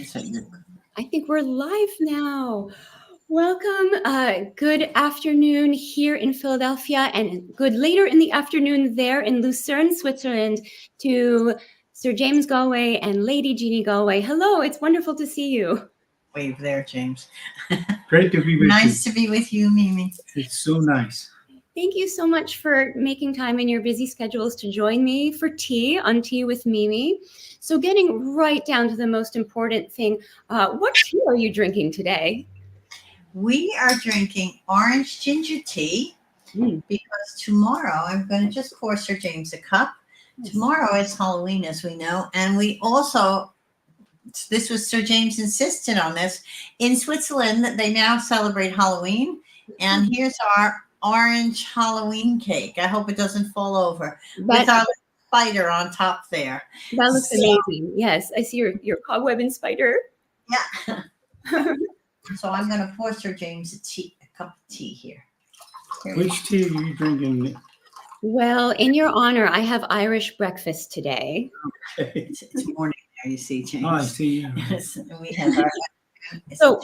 So I think we're live now. Welcome. Good afternoon here in Philadelphia and good later in the afternoon there in Lucerne, Switzerland to Sir James Galway and Lady Jeanne Galway. Hello, it's wonderful to see you. wave there, James. Great to be with you. Nice to be with you, Mimi. It's so nice. Thank you so much for making time in your busy schedules to join me for tea on Tea with Mimi. So getting right down to the most important thing, what tea are you drinking today? We are drinking orange ginger tea because tomorrow I'm going to just pour Sir James a cup. Tomorrow is Halloween, as we know, and we also, this was Sir James insisted on this, in Switzerland that they now celebrate Halloween, and here's our orange Halloween cake. I hope it doesn't fall over with our spider on top there. That looks amazing. Yes, I see your cobweb and spider. Yeah. So I'm going to pour Sir James a cup of tea here. Which tea are you drinking? Well, in your honor, I have Irish breakfast today. Okay. It's morning now, you see, James. Oh, I see. Yeah. Yes, we have our. So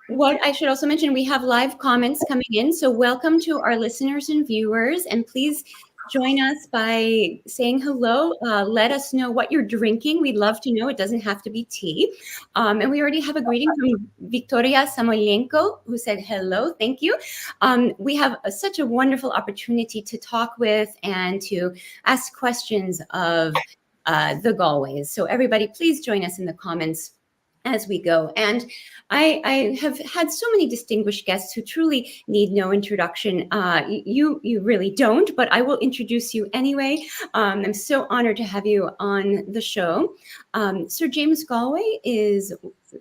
what I should also mention, we have live comments coming in. So welcome to our listeners and viewers. And please join us by saying hello. Let us know what you're drinking. We'd love to know. It doesn't have to be tea. And we already have a greeting from Victoria Samoilenko, who said hello. Thank you. We have such a wonderful opportunity to talk with and to ask questions of the Galways. So everybody, please join us in the comments as we go. And I have had so many distinguished guests who truly need no introduction. You really don't, but I will introduce you anyway. I'm so honored to have you on the show. Sir James Galway is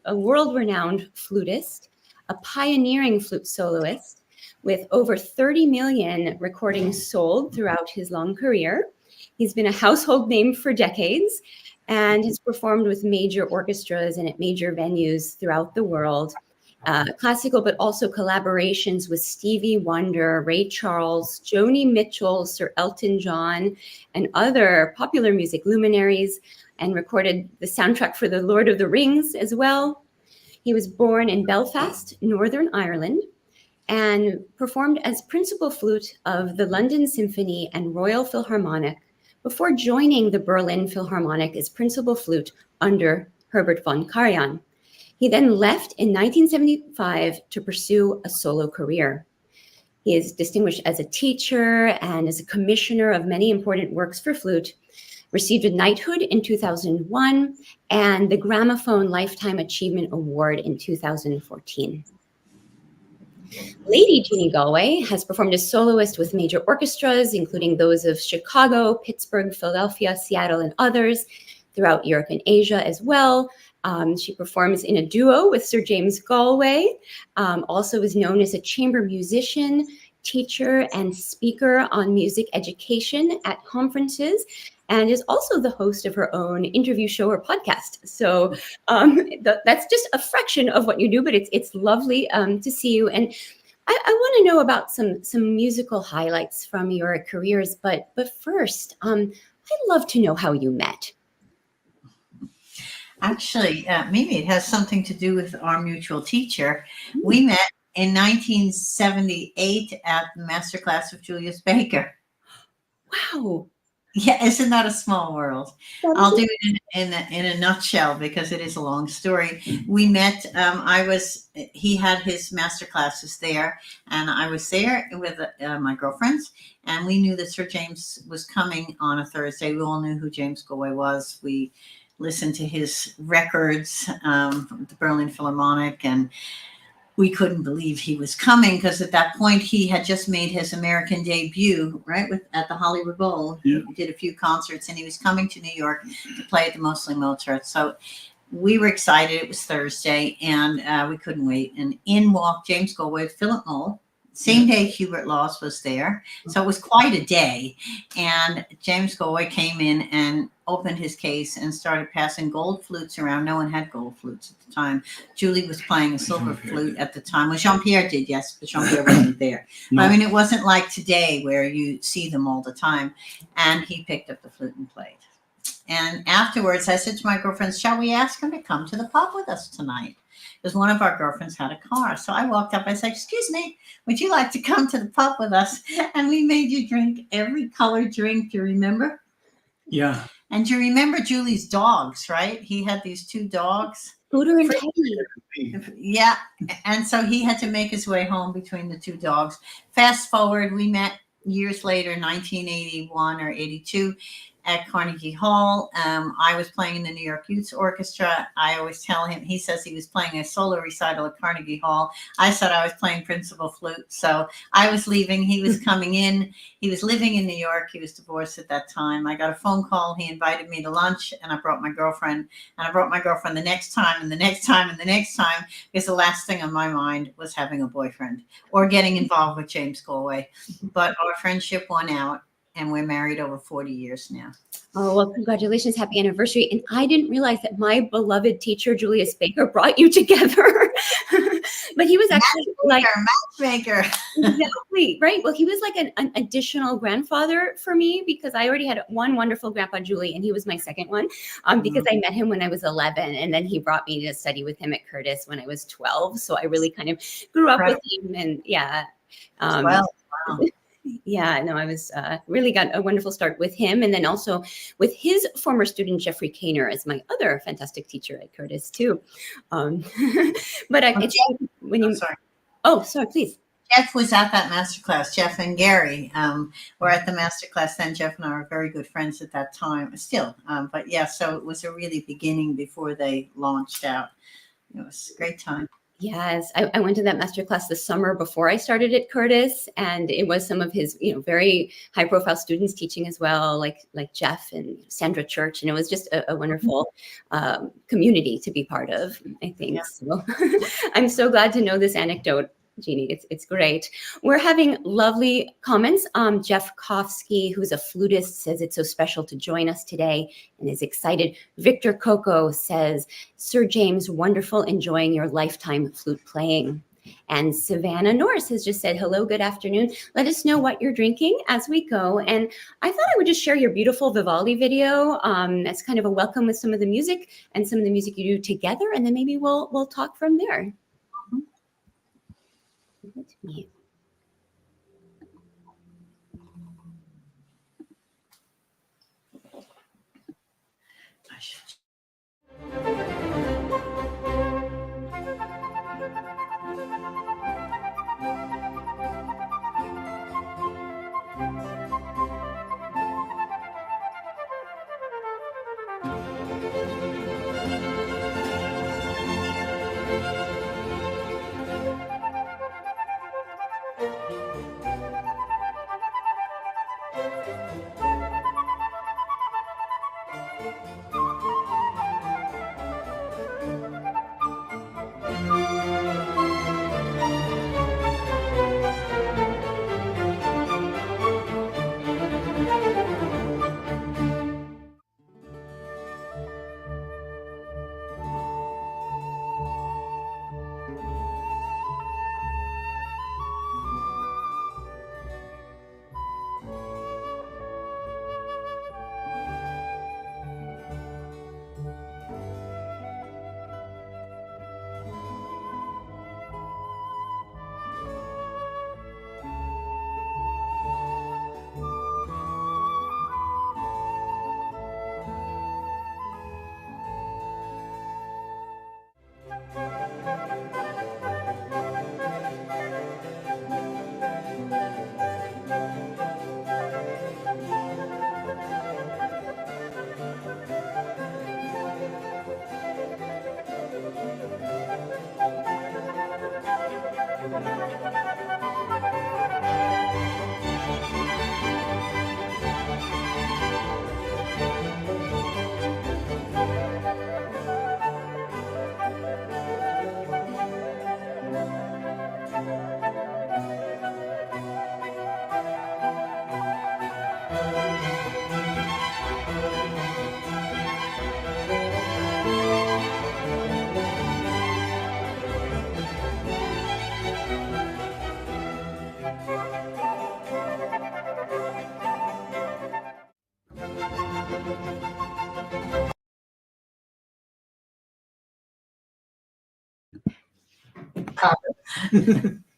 a world-renowned flutist, a pioneering flute soloist with over 30 million recordings sold throughout his long career. He's been a household name for decades and has performed with major orchestras and at major venues throughout the world, classical, but also collaborations with Stevie Wonder, Ray Charles, Joni Mitchell, Sir Elton John, and other popular music luminaries, and recorded the soundtrack for The Lord of the Rings as well. He was born in Belfast, Northern Ireland, and performed as principal flute of the London Symphony and Royal Philharmonic before joining the Berlin Philharmonic as principal flute under Herbert von Karajan. He then left in 1975 to pursue a solo career. He is distinguished as a teacher and as a commissioner of many important works for flute, received a knighthood in 2001 and the Gramophone Lifetime Achievement Award in 2014. Lady Jeanne Galway has performed as soloist with major orchestras, including those of Chicago, Pittsburgh, Philadelphia, Seattle, and others throughout Europe and Asia as well. She performs in a duo with Sir James Galway, also is known as a chamber musician, teacher, and speaker on music education at conferences, and is also the host of her own interview show or podcast. So that's just a fraction of what you do, but it's lovely to see you. And I want to know about some musical highlights from your careers, but first, I'd love to know how you met. Actually, Mimi, it has something to do with our mutual teacher. We met in 1978 at the masterclass of Julius Baker. Wow. Yeah, isn't that a small world? I'll do it in a nutshell because it is a long story. We met, he had his master classes there, and I was there with my girlfriends, and we knew that Sir James was coming on a Thursday. We all knew who James Galway was. We listened to his records, the Berlin Philharmonic, and we couldn't believe he was coming because at that point he had just made his American debut, right, at the Hollywood Bowl. Yeah. He did a few concerts, and he was coming to New York to play at the Mosley Mozart. So we were excited. It was Thursday, and we couldn't wait. And in walked James Galway, Philip Moll. Same day Hubert Laws was there. So it was quite a day. And James Galway came in and opened his case and started passing gold flutes around. No one had gold flutes at the time. Julie was playing a silver flute at the time. Well, Jean-Pierre did, yes, but Jean-Pierre wasn't there. No. I mean, it wasn't like today where you see them all the time. And he picked up the flute and played. And afterwards, I said to my girlfriends, shall we ask him to come to the pub with us tonight? Because one of our girlfriends had a car. So I walked up. I said, excuse me, would you like to come to the pub with us? And we made you drink every colored drink. Do you remember? Yeah. And do you remember Julie's dogs, right? He had these 2 dogs. Scooter and Teddy. Yeah. And so he had to make his way home between the 2 dogs. Fast forward, we met years later, 1981 or 82, at Carnegie Hall. I was playing in the New York Youth Orchestra. I always tell him, he says he was playing a solo recital at Carnegie Hall. I said I was playing principal flute. So I was leaving. He was coming in. He was living in New York. He was divorced at that time. I got a phone call. He invited me to lunch, and I brought my girlfriend. And I brought my girlfriend the next time and the next time and the next time, because the last thing on my mind was having a boyfriend or getting involved with James Galway. But our friendship won out, and we're married over 40 years now. Oh, well, congratulations. Happy anniversary. And I didn't realize that my beloved teacher, Julius Baker, brought you together. But he was actually matchmaker. Exactly, right. Well, he was like an additional grandfather for me, because I already had one wonderful grandpa, Julie, and he was my second one, because I met him when I was 11. And then he brought me to study with him at Curtis when I was 12. So I really kind of grew up with him. And yeah. Wow. Yeah, no, I was really got a wonderful start with him, and then also with his former student Jeffrey Kaner as my other fantastic teacher at Curtis too. But when you, sorry. Oh, sorry, please. Jeff was at that masterclass. Jeff and Gary were at the masterclass then. Jeff and I were very good friends at that time, still. But yeah, so it was a really beginning before they launched out. It was a great time. Yes, I went to that masterclass the summer before I started at Curtis, and it was some of his, very high-profile students teaching as well, like Jeff and Sandra Church, and it was just a wonderful community to be part of, I think. Yeah. So I'm so glad to know this anecdote, Jeannie. It's great. We're having lovely comments. Jeff Kofsky, who's a flutist, says it's so special to join us today and is excited. Victor Coco says, Sir James, wonderful, enjoying your lifetime flute playing. And Savannah Norris has just said, hello, good afternoon. Let us know what you're drinking as we go. And I thought I would just share your beautiful Vivaldi video as kind of a welcome with some of the music and some of the music you do together. And then maybe we'll talk from there. That's me.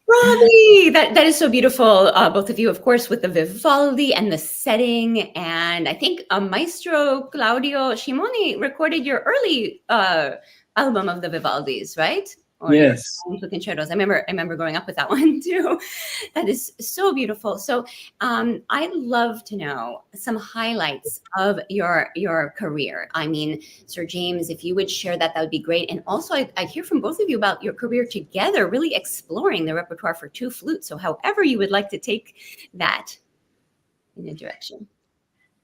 Robbie, that is so beautiful. Both of you, of course, with the Vivaldi and the setting. And I think Maestro Claudio Scimoni recorded your early album of the Vivaldis, right? Or Yes. the concertos. I remember growing up with that one too. That is so beautiful. So I'd love to know some highlights of your career. I mean, Sir James, if you would share that, that would be great. And also, I hear from both of you about your career together, really exploring the repertoire for two flutes. So however you would like to take that in a direction.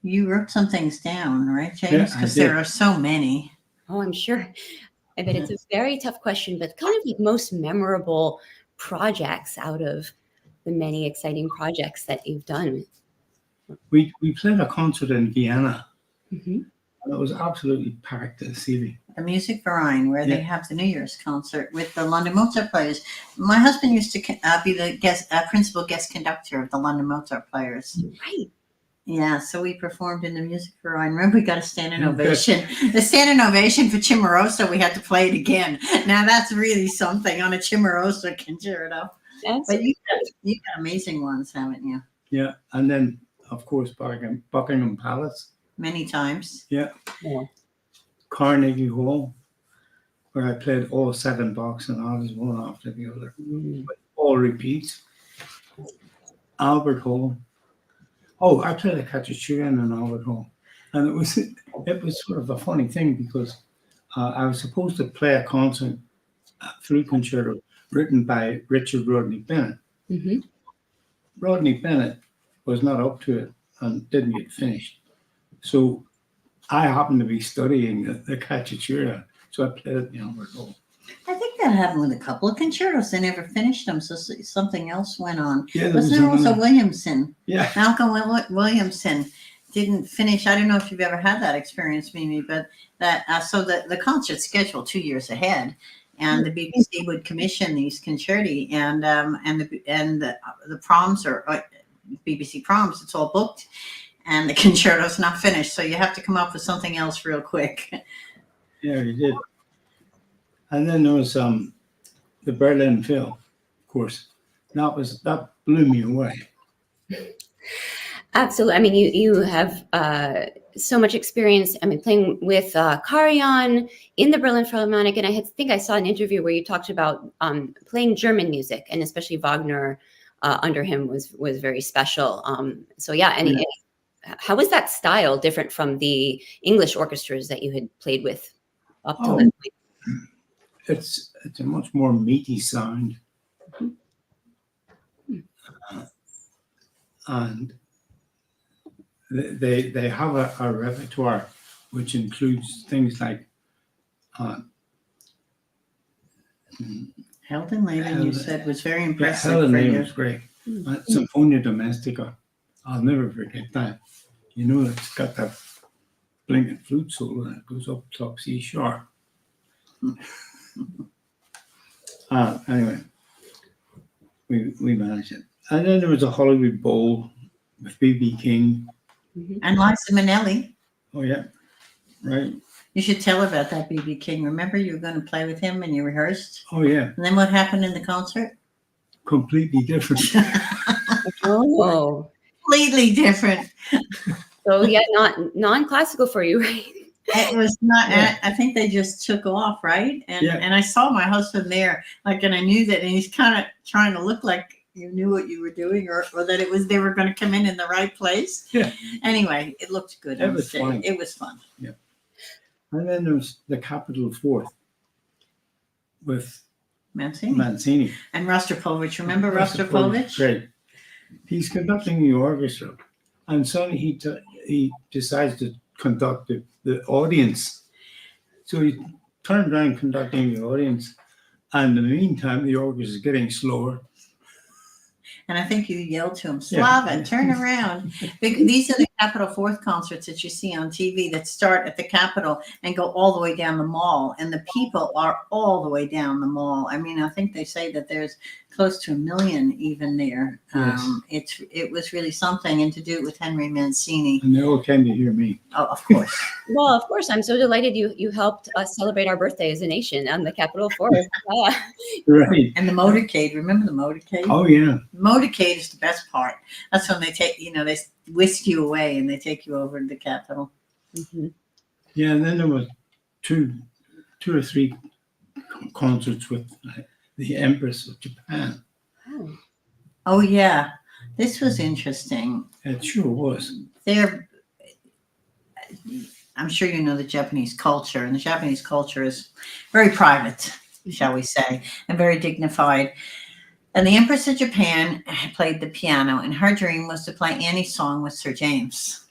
You wrote some things down, right, James? Yeah, I Because did. there are so many. Oh, I'm sure. I bet it's a very tough question, but kind of like most memorable projects out of the many exciting projects that you've done. We played a concert in Vienna, Mhm. and it was absolutely packed to the ceiling. The Music Verein, where they Yeah. have the New Year's concert with the London Mozart players. My husband used to be the principal guest conductor of the London Mozart players. Right. Yeah, so we performed in the Music Verein. Remember, we got a standing Yeah. ovation. The standing ovation for Cimarosa, we had to play it again. Now that's really something on a Cimarosa concerto. That's But you got amazing ones, haven't you? Yeah, and then of course Buckingham Palace, Many times. yeah. Carnegie Hall, where I played all 7 Bachs and others one after the other, all repeats. Albert Hall. Oh, I played a cacciatura in Albert Hall, and it was sort of a funny thing because I was supposed to play a concert, a flute concerto written by Richard Rodney Bennett. Mm-hmm. Rodney Bennett was not up to it and didn't get finished. So I happened to be studying the cacciatura, so I played it in Albert Hall. I think that happened with a couple of concertos. They never finished them, so something else went on. Yeah, there Wasn't was there also another- Williamson? Yeah, Malcolm Williamson didn't finish. I don't know if you've ever had that experience, Mimi, but that so the concert's scheduled 2 years ahead, and the BBC would commission these concerti, and the proms or BBC proms. It's all booked, and the concerto's not finished, so you have to come up with something else real quick. yeah, he did. And then there was the Berlin Phil, of course. That blew me away. Absolutely. I mean, you have so much experience. I mean, playing with Karajan in the Berlin Philharmonic, and I think I saw an interview where you talked about playing German music, and especially Wagner under him was very special. So yeah, and how was that style different from the English orchestras that you had played with up to that point? It's a much more meaty sound, and they have a repertoire which includes things like Heldenleben, you said, was very impressive Helen for Name you. was great. Symphonia Domestica, I'll never forget that. You know, it's got that blinking flute solo and it goes up top C sharp. Anyway, we managed it. And then there was a Hollywood Bowl with B.B. King. And Liza Minnelli. Oh, yeah, right. You should tell about that, B.B. King. Remember, you were going to play with him and you rehearsed? Oh, yeah, And then what happened in the concert? completely different. Oh, Completely different. so yeah, not non-classical for you, right? It was not. Yeah. I think they just took off, right? And Yeah. and I saw my husband there, and I knew that, and he's kind of trying to look like you knew what you were doing, or that it was they were going to come in the right place. Yeah. Anyway, it looked good. It on was stage. fun. It was fun. And then there's the Capitol Fourth with Mancini Mancini. and Rostropovich. Remember Rostropovich? Great. He's conducting the orchestra, and suddenly he decides to conduct the audience. So he turned around conducting the audience, and in the meantime, the orchestra is getting slower. And I think you yelled to him, Yeah. Slava, turn around. These are the Capitol Fourth concerts that you see on TV that start at the Capitol and go all the way down the mall, and the people are all the way down the mall. I mean, I think they say that there's close to 1 million even there. It was really something, and to do it with Henry Mancini. And they all came to hear me. Oh, of course. Well, of course, I'm so delighted you helped us celebrate our birthday as a nation on the Capitol Fourth. Right. And the motorcade, remember the motorcade? Oh, yeah. Motorcade is the best part. That's when they take, they whisk you away and they take you over to the Capitol. Mm-hmm. Yeah, and then there was two or three concerts with the Empress of Japan. Oh, yeah. This was interesting. It sure was. I'm sure you know the Japanese culture, and the Japanese culture is very private, shall we say, and very dignified. And the Empress of Japan played the piano, and her dream was to play Annie's song with Sir James.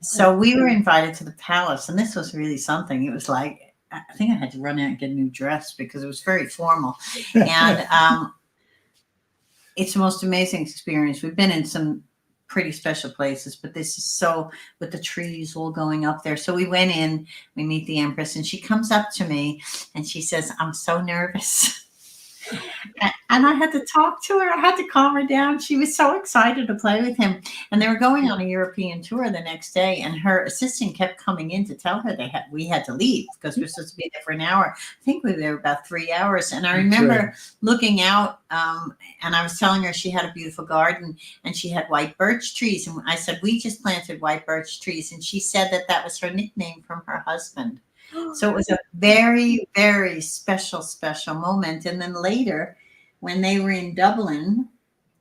So we were invited to the palace, and this was really something. It was like, I think I had to run out and get a new dress because it was very formal. And it's the most amazing experience. We've been in some pretty special places, but this is so, with the trees all going up there. So we went in, we meet the Empress, and she comes up to me and she says, "I'm so nervous." And I had to talk to her. I had to calm her down. She was so excited to play with him. And they were going on a European tour the next day. And her assistant kept coming in to tell her we had to leave because we were supposed to be there for an hour. I think we were there about 3 hours. And I remember looking out and I was telling her she had a beautiful garden and she had white birch trees. And I said, "We just planted white birch trees." And she said that was her nickname from her husband. So it was a very, very special moment. And then later, when they were in Dublin,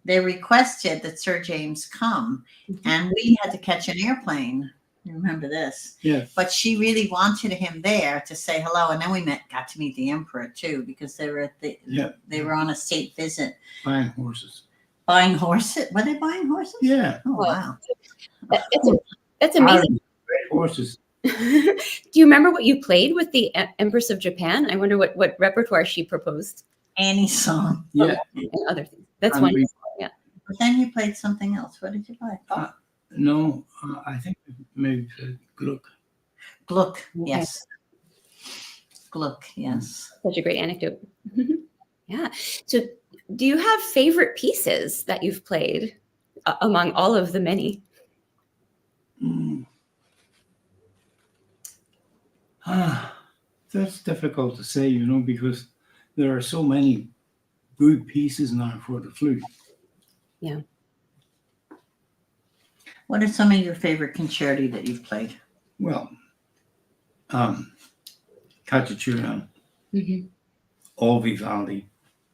they requested that Sir James come. And we had to catch an airplane. You remember this? Yeah. But she really wanted him there to say hello. And then we got to meet the Emperor, too, because they were they were on a state visit. Buying horses. Buying horses? Were they buying horses? Yeah. Oh, wow. That's amazing. Great horses. Do you remember what you played with the Empress of Japan? I wonder what repertoire she proposed. Annie's song. Yeah. And other things. That's wonderful. Yeah. But then you played something else. What did you play? No, I think maybe Gluck. Gluck, yes. Gluck, yes. Such a great anecdote. Yeah. So do you have favorite pieces that you've played among all of the many? That's difficult to say, because there are so many good pieces now for the flute. Yeah. What are some of your favorite concerti that you've played? Well, Cacciatura, Mm-hmm. all Vivaldi,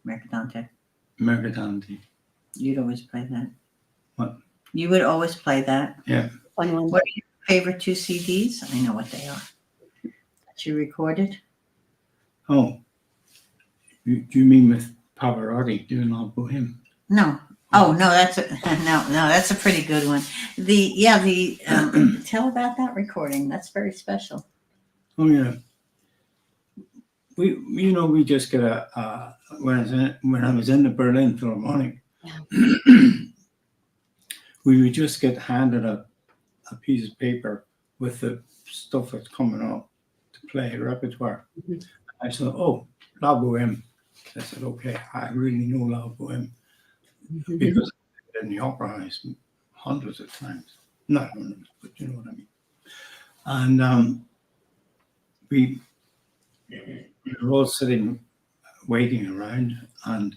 Mercadante. You'd always play that. What? You would always play that. Yeah. Fun one. What are your favorite 2 CDs? I know what they are. That you recorded? Oh, do you mean with Pavarotti doing all Bohème? No. Oh no, that's a pretty good one. Tell about that recording. That's very special. Oh yeah. We just get a when I was in the Berlin Philharmonic, we would just get handed a piece of paper with the stuff that's coming up to play repertoire. Mm-hmm. I said, "Oh, La Bohème." I said, "Okay, I really know La Bohème." Mm-hmm. Because in the opera house hundreds of times, not hundreds, but you know what I mean. And we were all sitting, waiting around, and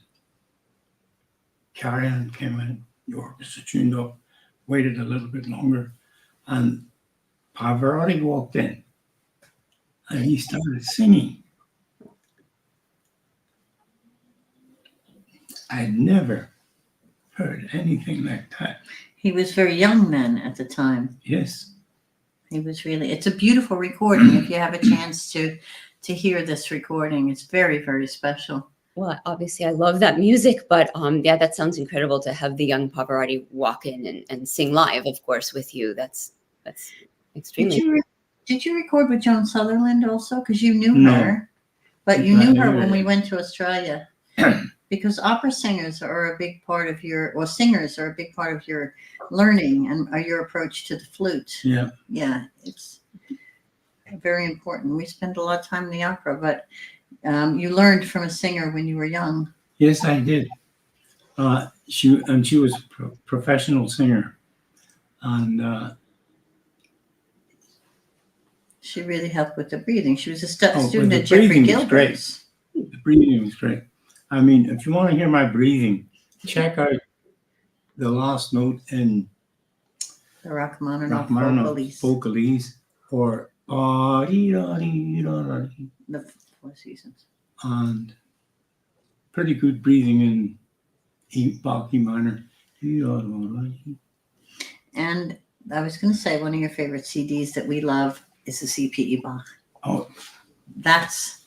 Karen came in. The orchestra tuned up, waited a little bit longer, and Pavarotti walked in, and he started singing. I'd never heard anything like that. He was very young then at the time. Yes. He was really, it's a beautiful recording. If you have a chance to hear this recording, it's very, very special. Well, obviously I love that music, but that sounds incredible to have the young Pavarotti walk in and sing live, of course, with you. That's extremely. Did you record with Joan Sutherland also? Because you knew her, but you knew her when we went to Australia. because opera singers are a big part of or singers are a big part of your learning and your approach to the flute. Yeah. Yeah, it's very important. We spend a lot of time in the opera, but you learned from a singer when you were young. Yes, I did. She was a professional singer, and She really helped with the breathing. She was a well, student the at Jeffrey breathing was great. Gilbert's. The breathing was great. I mean, if you want to hear my breathing, check out the last note in The Rachmaninoff Rachmaninoff's Vocalese or The Four Seasons. and pretty good breathing in Bach E minor. And I was going to say one of your favorite CDs that we love is the CPE Bach. Oh, That's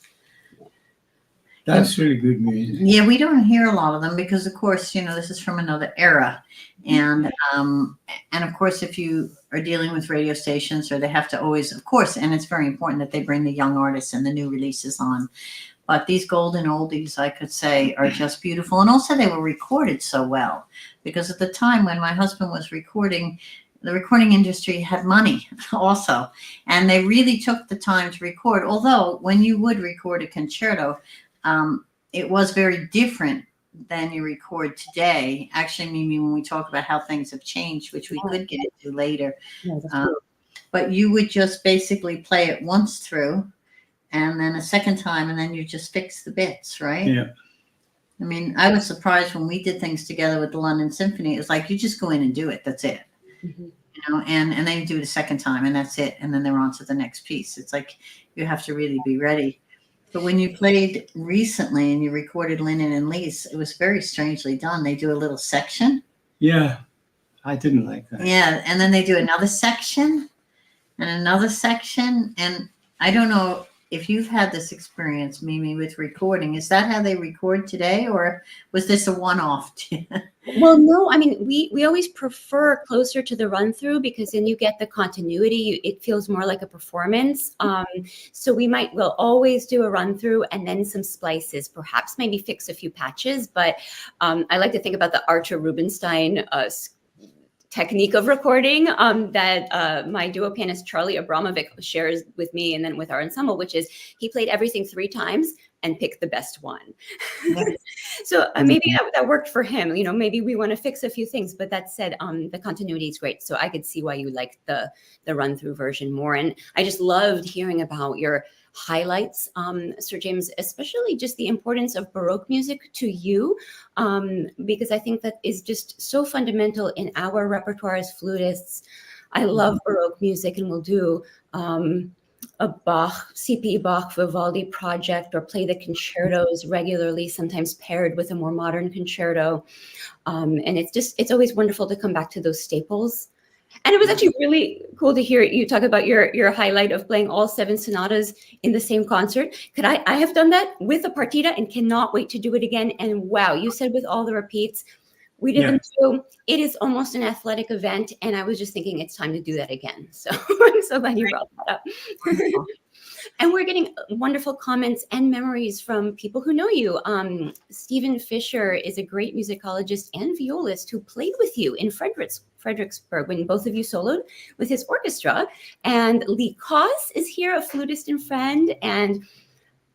really good music. Yeah, we don't hear a lot of them because, of course, this is from another era, and of course, if you are dealing with radio stations, or they have to always, of course, and it's very important that they bring the young artists and the new releases on. But these golden oldies, I could say, are just beautiful, and also they were recorded so well because at the time when my husband was recording, the recording industry had money also, and they really took the time to record. Although when you would record a concerto, it was very different than you record today. Actually, Mimi, when we talk about how things have changed, which we could get into later, but you would just basically play it once through and then a second time, and then you just fix the bits, right? Yeah. I mean, I was surprised when we did things together with the London Symphony. It was like, you just go in and do it. That's it. Mm-hmm. And then you do it a second time and that's it. And then they're on to the next piece. It's like, you have to really be ready. But when you played recently and you recorded Lennon and Lee's, it was very strangely done. They do a little section. Yeah, I didn't like that. Yeah, and then they do another section and another section. And I don't know if you've had this experience, Mimi, with recording. Is that how they record today, or was this a one-off? Well, no, I mean, we always prefer closer to the run through because then you get the continuity. It feels more like a performance. So we'll always do a run through and then some splices, perhaps maybe fix a few patches. But I like to think about the Archer Rubinstein technique of recording that my duo pianist Charlie Abramovic shares with me and then with our ensemble, which is he played everything 3 times and picked the best one. So maybe that worked for him. Maybe we want to fix a few things, but that said, the continuity is great. So I could see why you liked the run through version more. And I just loved hearing about your highlights, Sir James, especially just the importance of Baroque music to you, because I think that is just so fundamental in our repertoire as flutists. I love Baroque music, and we'll do a Bach, CPE Bach Vivaldi project, or play the concertos regularly, sometimes paired with a more modern concerto. And it's always wonderful to come back to those staples. And it was actually really cool to hear you talk about your highlight of playing all 7 sonatas in the same concert. I have done that with a partita and cannot wait to do it again. And wow, you said with all the repeats, we did them too. It is almost an athletic event. And I was just thinking it's time to do that again. So I'm so glad you brought that up. And we're getting wonderful comments and memories from people who know you. Stephen Fisher is a great musicologist and violist who played with you in Fredericksburg when both of you soloed with his orchestra. And Lee Koss is here, a flutist and friend. And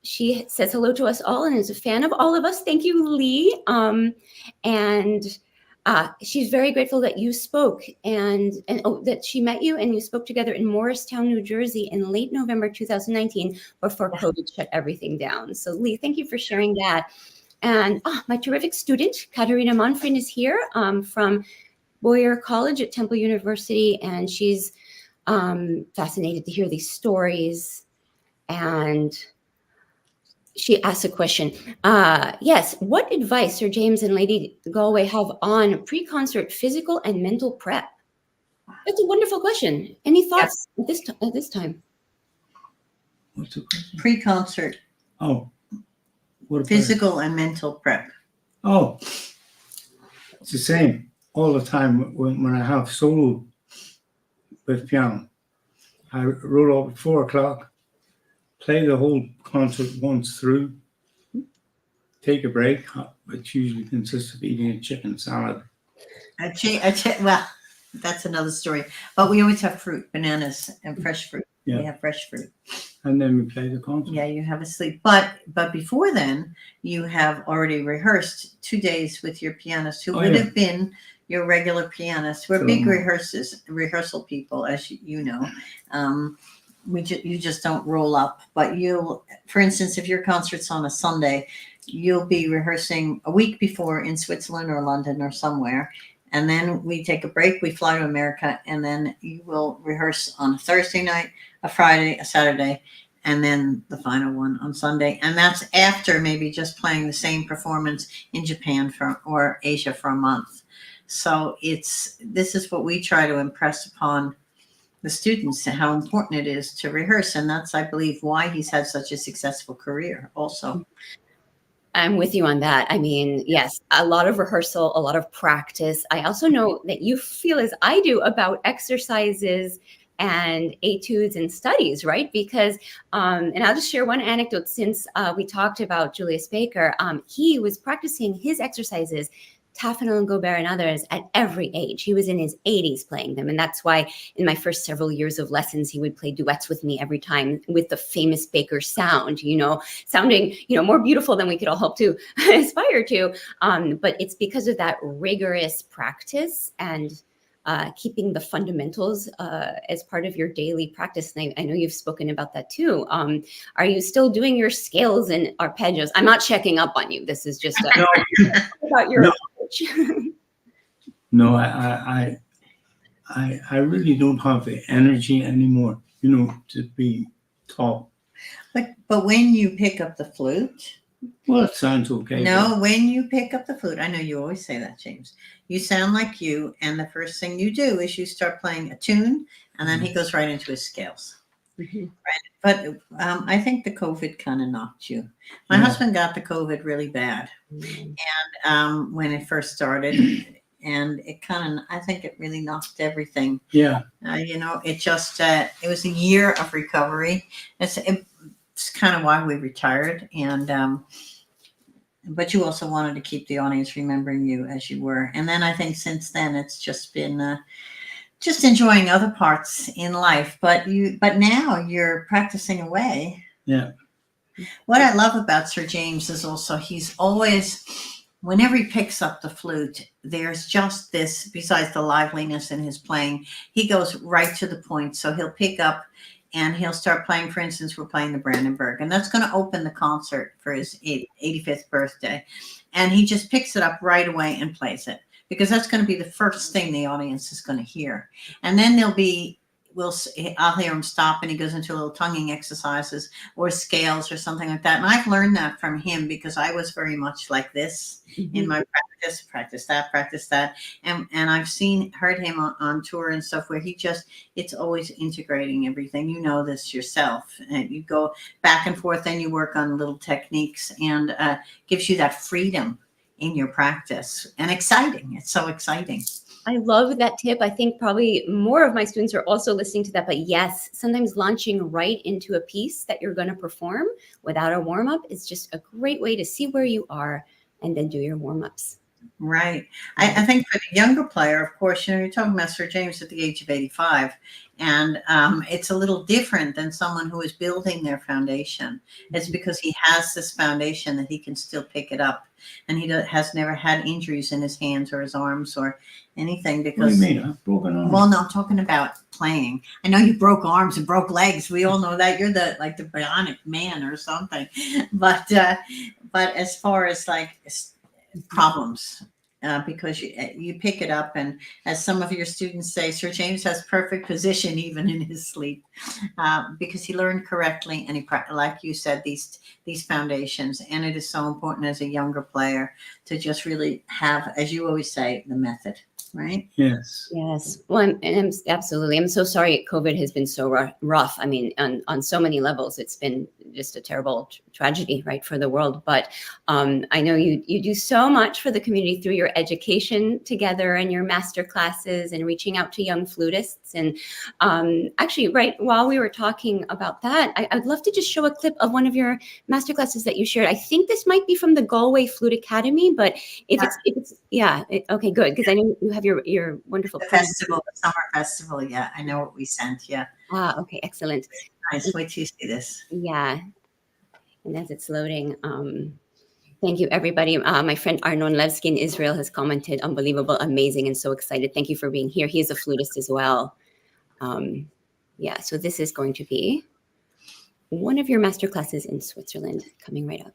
she says hello to us all and is a fan of all of us. Thank you, Lee. And she's very grateful that you spoke and that she met you and you spoke together in Morristown, New Jersey in late November 2019 before COVID shut everything down. So Lee, thank you for sharing that. And my terrific student, Katerina Manfrin, is here from Boyer College at Temple University. And she's fascinated to hear these stories. And she asked a question. Yes, what advice Sir James and Lady Galway have on pre-concert physical and mental prep? That's a wonderful question. Any thoughts at this time? What's the question? Pre-concert. Oh. What physical and mental prep. Oh, it's the same all the time when I have solo with piano. I roll up at 4 o'clock, play the whole concert once through, take a break, which usually consists of eating a chicken salad. Well, that's another story. But we always have fruit, bananas, and fresh fruit. Yeah. We have fresh fruit. And then we play the concert. Yeah, you have a sleep. But before then, you have already rehearsed 2 days with your pianist, who would have been your regular pianist. We're big rehearsal people, as you know. You just don't roll up. But for instance, if your concert's on a Sunday, you'll be rehearsing a week before in Switzerland or London or somewhere. And then we take a break, we fly to America, and then you will rehearse on a Thursday night, a Friday, a Saturday, and then the final one on Sunday. And that's after maybe just playing the same performance in Japan or Asia for a month. So this is what we try to impress upon the students, how important it is to rehearse. And that's, I believe, why he's had such a successful career also. I'm with you on that. I mean, yes, a lot of rehearsal, a lot of practice. I also know that you feel as I do about exercises and etudes and studies, right? Because, and I'll just share one anecdote since we talked about Julius Baker. He was practicing his exercises, Taffanel and Gobert and others, at every age. He was in his 80s playing them. And that's why in my first several years of lessons, he would play duets with me every time with the famous Baker sound, sounding, more beautiful than we could all hope to aspire to. But it's because of that rigorous practice and keeping the fundamentals as part of your daily practice. And I know you've spoken about that too. Are you still doing your scales and arpeggios? I'm not checking up on you. This is just about your approach. No, I really don't have the energy anymore, to be taught. But when you pick up the flute, well, it sounds okay. No, when you pick up the flute, I know you always say that, James. You sound like you, and the first thing you do is you start playing a tune, and then he goes right into his scales. Right? But I think the COVID kind of knocked you. My husband got the COVID really bad, and when it first started, and it I think it really knocked everything. Yeah. It just it was a year of recovery. It's kind of why we retired, and but you also wanted to keep the audience remembering you as you were. And then I think since then it's just been just enjoying other parts in life. But now you're practicing away. Yeah. What I love about Sir James is also he's always, whenever he picks up the flute, there's just this, besides the liveliness in his playing, he goes right to the point. So he'll pick up and he'll start playing. For instance, we're playing the Brandenburg, and that's going to open the concert for his 85th birthday. And he just picks it up right away and plays it, because that's going to be the first thing the audience is going to hear. And then I'll hear him stop, and he goes into little tonguing exercises or scales or something like that. And I've learned that from him, because I was very much like this in my practice that. And I've heard him on tour and stuff where it's always integrating everything. You know this yourself, and you go back and forth and you work on little techniques, and gives you that freedom in your practice, and exciting. It's so exciting. I love that tip. I think probably more of my students are also listening to that. But yes, sometimes launching right into a piece that you're going to perform without a warm-up is just a great way to see where you are and then do your warm-ups. Right. I think for the younger player, of course, you're talking about Sir James at the age of 85, and it's a little different than someone who is building their foundation. It's because he has this foundation that he can still pick it up, and he has never had injuries in his hands or his arms or anything. Because what do you mean? I've broken arms. Well, no, I'm talking about playing. I know you broke arms and broke legs. We all know that. You're the bionic man or something. But as far as problems, because you pick it up, and as some of your students say, Sir James has perfect position even in his sleep, because he learned correctly, and he, like you said, these foundations. And it is so important as a younger player to just really have, as you always say, the method. Right? Yes. Well, I'm absolutely. I'm so sorry COVID has been so rough. I mean, on so many levels, it's been just a terrible tragedy, right, for the world. But I know you do so much for the community through your education together and your master classes and reaching out to young flutists. And actually, right while we were talking about that, I'd love to just show a clip of one of your master classes that you shared. I think this might be from the Galway Flute Academy, but okay, good, because I know you have your wonderful the festival, the summer festival. Yeah, I know what we sent. Yeah. Okay, excellent. Nice. Wait till you see this. Yeah, and as it's loading, thank you, everybody. My friend Arnon Levski in Israel has commented, unbelievable, amazing, and so excited. Thank you for being here. He is a flutist as well. Yeah, so this is going to be one of your master classes in Switzerland coming right up.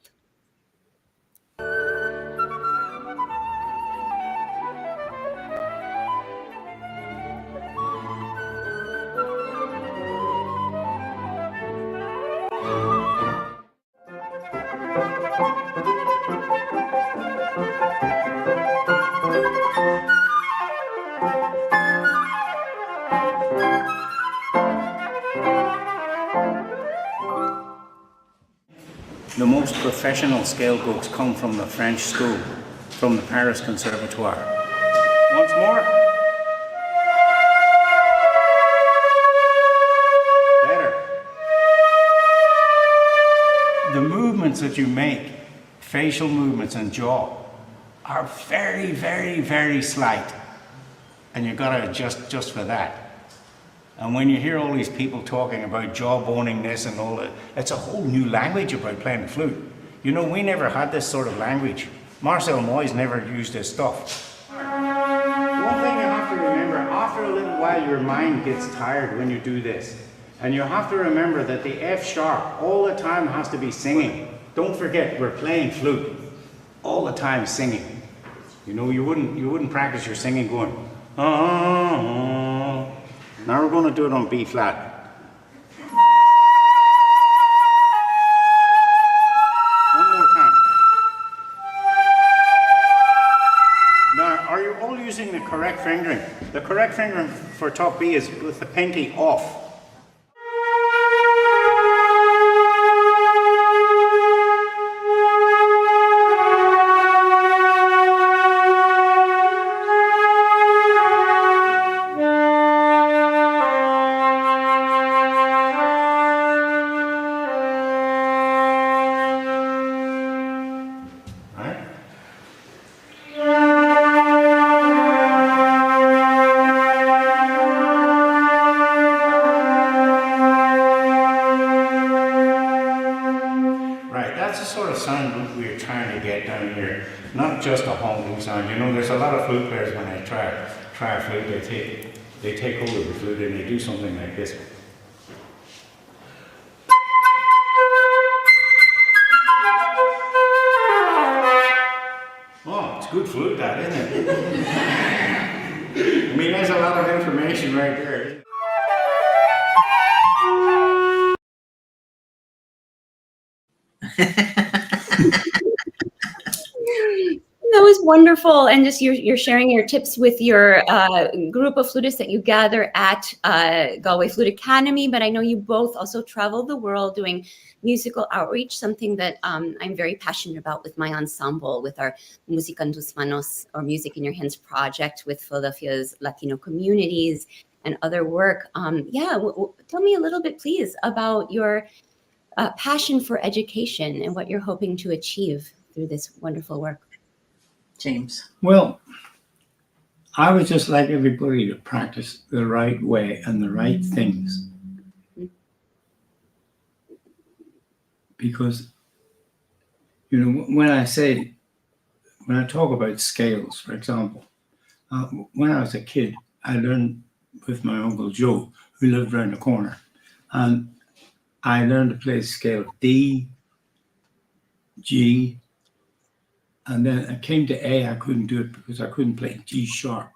The most professional scale books come from the French school, from the Paris Conservatoire. Once more. Better. The movements that you make, facial movements and jaw, are very, very, very slight. And you've got to adjust just for that. And when you hear all these people talking about jawboning this and all that, it's a whole new language about playing the flute. You know, we never had this sort of language. Marcel Moyes never used this stuff. One thing you have to remember, after a little while your mind gets tired when you do this. And you have to remember that the F sharp all the time has to be singing. Don't forget, we're playing flute all the time singing. You know, you wouldn't practice your singing going, ah. Now we're going to do it on B flat. One more time. Now, are you all using the correct fingering? The correct fingering for top B is with the pinky off. Not just a honking sound. You know, there's a lot of flute players when they try a flute, they take hold of the flute and they do something like this. Oh, it's good flute, that, isn't it? I mean, there's a lot of information right there. That was wonderful, and just you're sharing your tips with your group of flutists that you gather at Galway Flute Academy. But I know you both also travel the world doing musical outreach, something that I'm very passionate about with my ensemble, with our Música en tus manos, or Music in Your Hands project with Philadelphia's Latino communities and other work. Tell me a little bit, please, about your passion for education and what you're hoping to achieve through this wonderful work. James. Well, I would just like everybody to practice the right way and the right things. Because, you know, when I talk about scales, for example, when I was a kid, I learned with my Uncle Joe, who lived around the corner, and I learned to play scale D, G, and then it came to A. I couldn't do it because I couldn't play G sharp.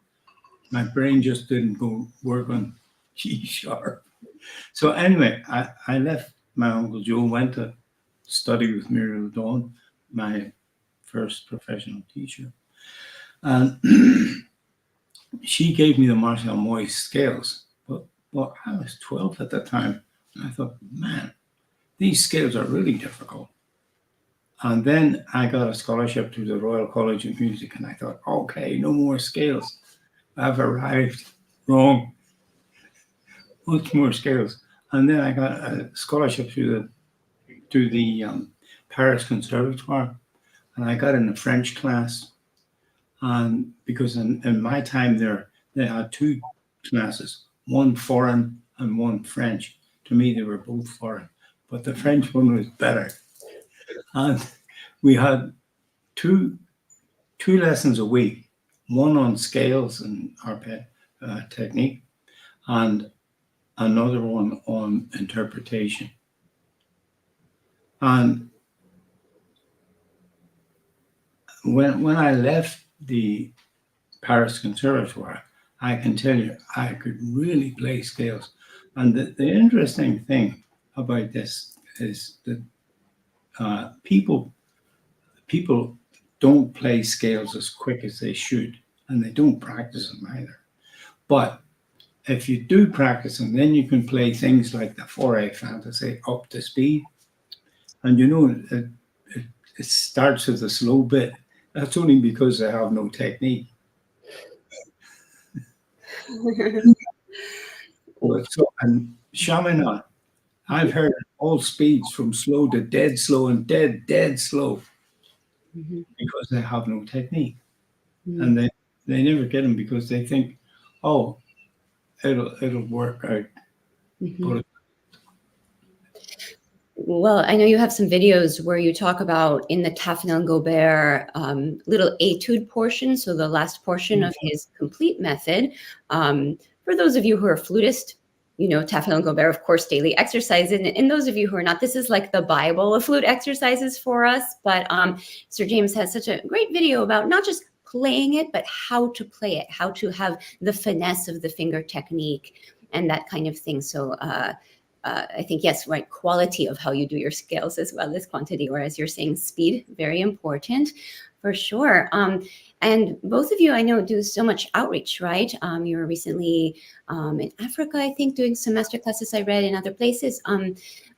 My brain just didn't go work on G sharp. So anyway, I left my Uncle Joe, went to study with Muriel Dawn, my first professional teacher. And she gave me the Marcel Moyes scales. But I was 12 at the time. And I thought, man, these scales are really difficult. And then I got a scholarship to the Royal College of Music, and I thought, okay, no more scales. I've arrived. Wrong. Much more scales. And then I got a scholarship to the Paris Conservatoire, and I got in a French class. And because in my time there, they had two classes, one foreign and one French. To me, they were both foreign, but the French one was better. And we had two lessons a week, one on scales and arpet technique, and another one on interpretation. And when I left the Paris Conservatoire, I can tell you, I could really play scales. And the interesting thing about this is that people don't play scales as quick as they should, and they don't practice them either. But if you do practice them, then you can play things like the four-ray fantasy up to speed. And you know, it starts with a slow bit. That's only because they have no technique. So, and Chaminade, I've heard all speeds from slow to dead slow and dead slow because they have no technique. And they never get them because they think, oh, it'll work out. But Well, I know you have some videos where you talk about in the Tafnel Gobert little etude portion, so the last portion of his complete method. For those of you who are flutist, you know, Tafnel Gobert, of course, daily exercise. And those of you who are not, this is like the Bible of flute exercises for us. But Sir James has such a great video about not just playing it, but how to play it, how to have the finesse of the finger technique and that kind of thing. So I think, yes, right, quality of how you do your scales as well as quantity, or as you're saying, speed, very important for sure. And both of you, I know, do so much outreach, right? You were recently in Africa, I think, doing some master classes I read in other places.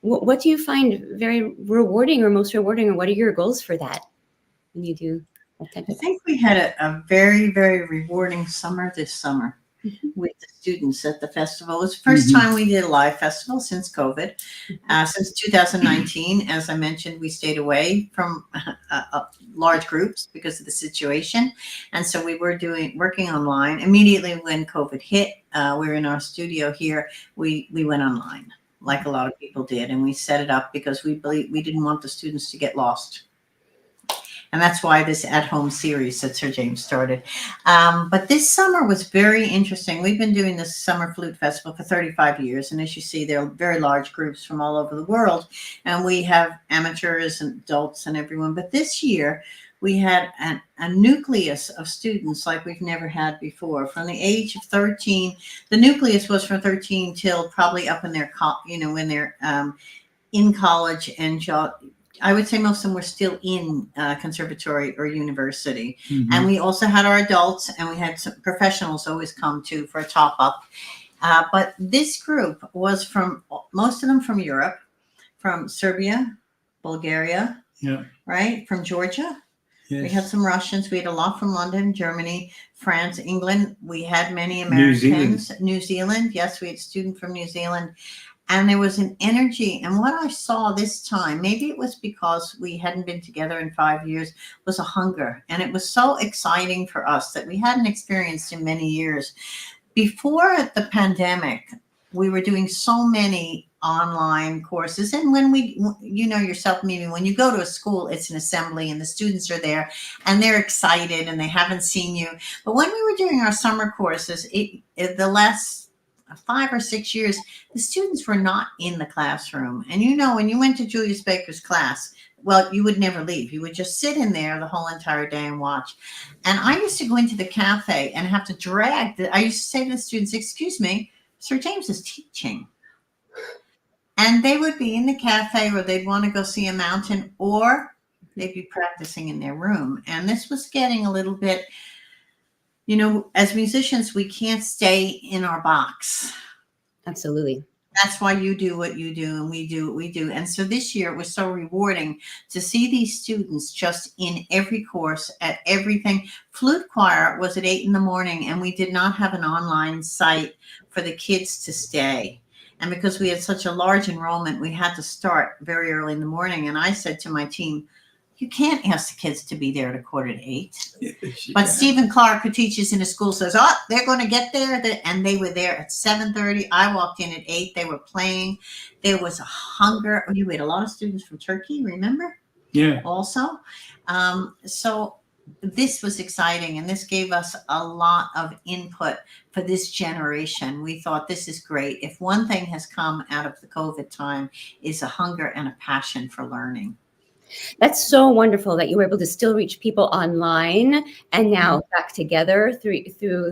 What do you find very rewarding or most rewarding, or what are your goals for that when you do that type I of think we had a very, very rewarding summer this summer with the students at the festival. It was the first time we did a live festival since COVID. Since 2019, as I mentioned, we stayed away from large groups because of the situation. And so we were working online. Immediately when COVID hit, we were in our studio here, we went online, like a lot of people did. And we set it up because we didn't want the students to get lost. And that's why this at-home series that Sir James started. But this summer was very interesting. We've been doing this Summer Flute Festival for 35 years. And as you see, there are very large groups from all over the world. And we have amateurs and adults and everyone. But this year, we had a nucleus of students like we've never had before. From the age of 13, the nucleus was from 13 till probably up in their, when they're in college and I would say most of them were still in conservatory or university. And we also had our adults, and we had some professionals always come too for a top up. But this group was from, most of them from Europe, from Serbia, Bulgaria, right? From Georgia. Yes. We had some Russians. We had a lot from London, Germany, France, England. We had many Americans. New Zealand. Yes, we had a student from New Zealand. And there was an energy. And what I saw this time, maybe it was because we hadn't been together in 5 years, was a hunger. And it was so exciting for us that we hadn't experienced in many years. Before the pandemic, we were doing so many online courses. And when you know yourself, maybe when you go to a school, it's an assembly and the students are there and they're excited and they haven't seen you. But when we were doing our summer courses, the last 5 or 6 years, the students were not in the classroom. And you know, when you went to Julius Baker's class, well, you would never leave. You would just sit in there the whole entire day and watch. And I used to go into the cafe and have to I used to say to the students, excuse me, Sir James is teaching. And they would be in the cafe, or they'd want to go see a mountain, or they'd be practicing in their room. And this was getting a little bit, you know, as musicians, we can't stay in our box. Absolutely. That's why you do what you do and we do what we do. And so this year it was so rewarding to see these students just in every course at everything. Flute choir was at 8 a.m. and we did not have an online site for the kids to stay. And because we had such a large enrollment, we had to start very early in the morning. And I said to my team, you can't ask the kids to be there at 7:45. But Stephen Clark, who teaches in a school, says, oh, they're going to get there. And they were there at 7:30. I walked in at 8. They were playing. There was a hunger. We had a lot of students from Turkey, remember? Yeah. Also. So this was exciting. And this gave us a lot of input for this generation. We thought this is great. If one thing has come out of the COVID time is a hunger and a passion for learning. That's so wonderful that you were able to still reach people online and now back together through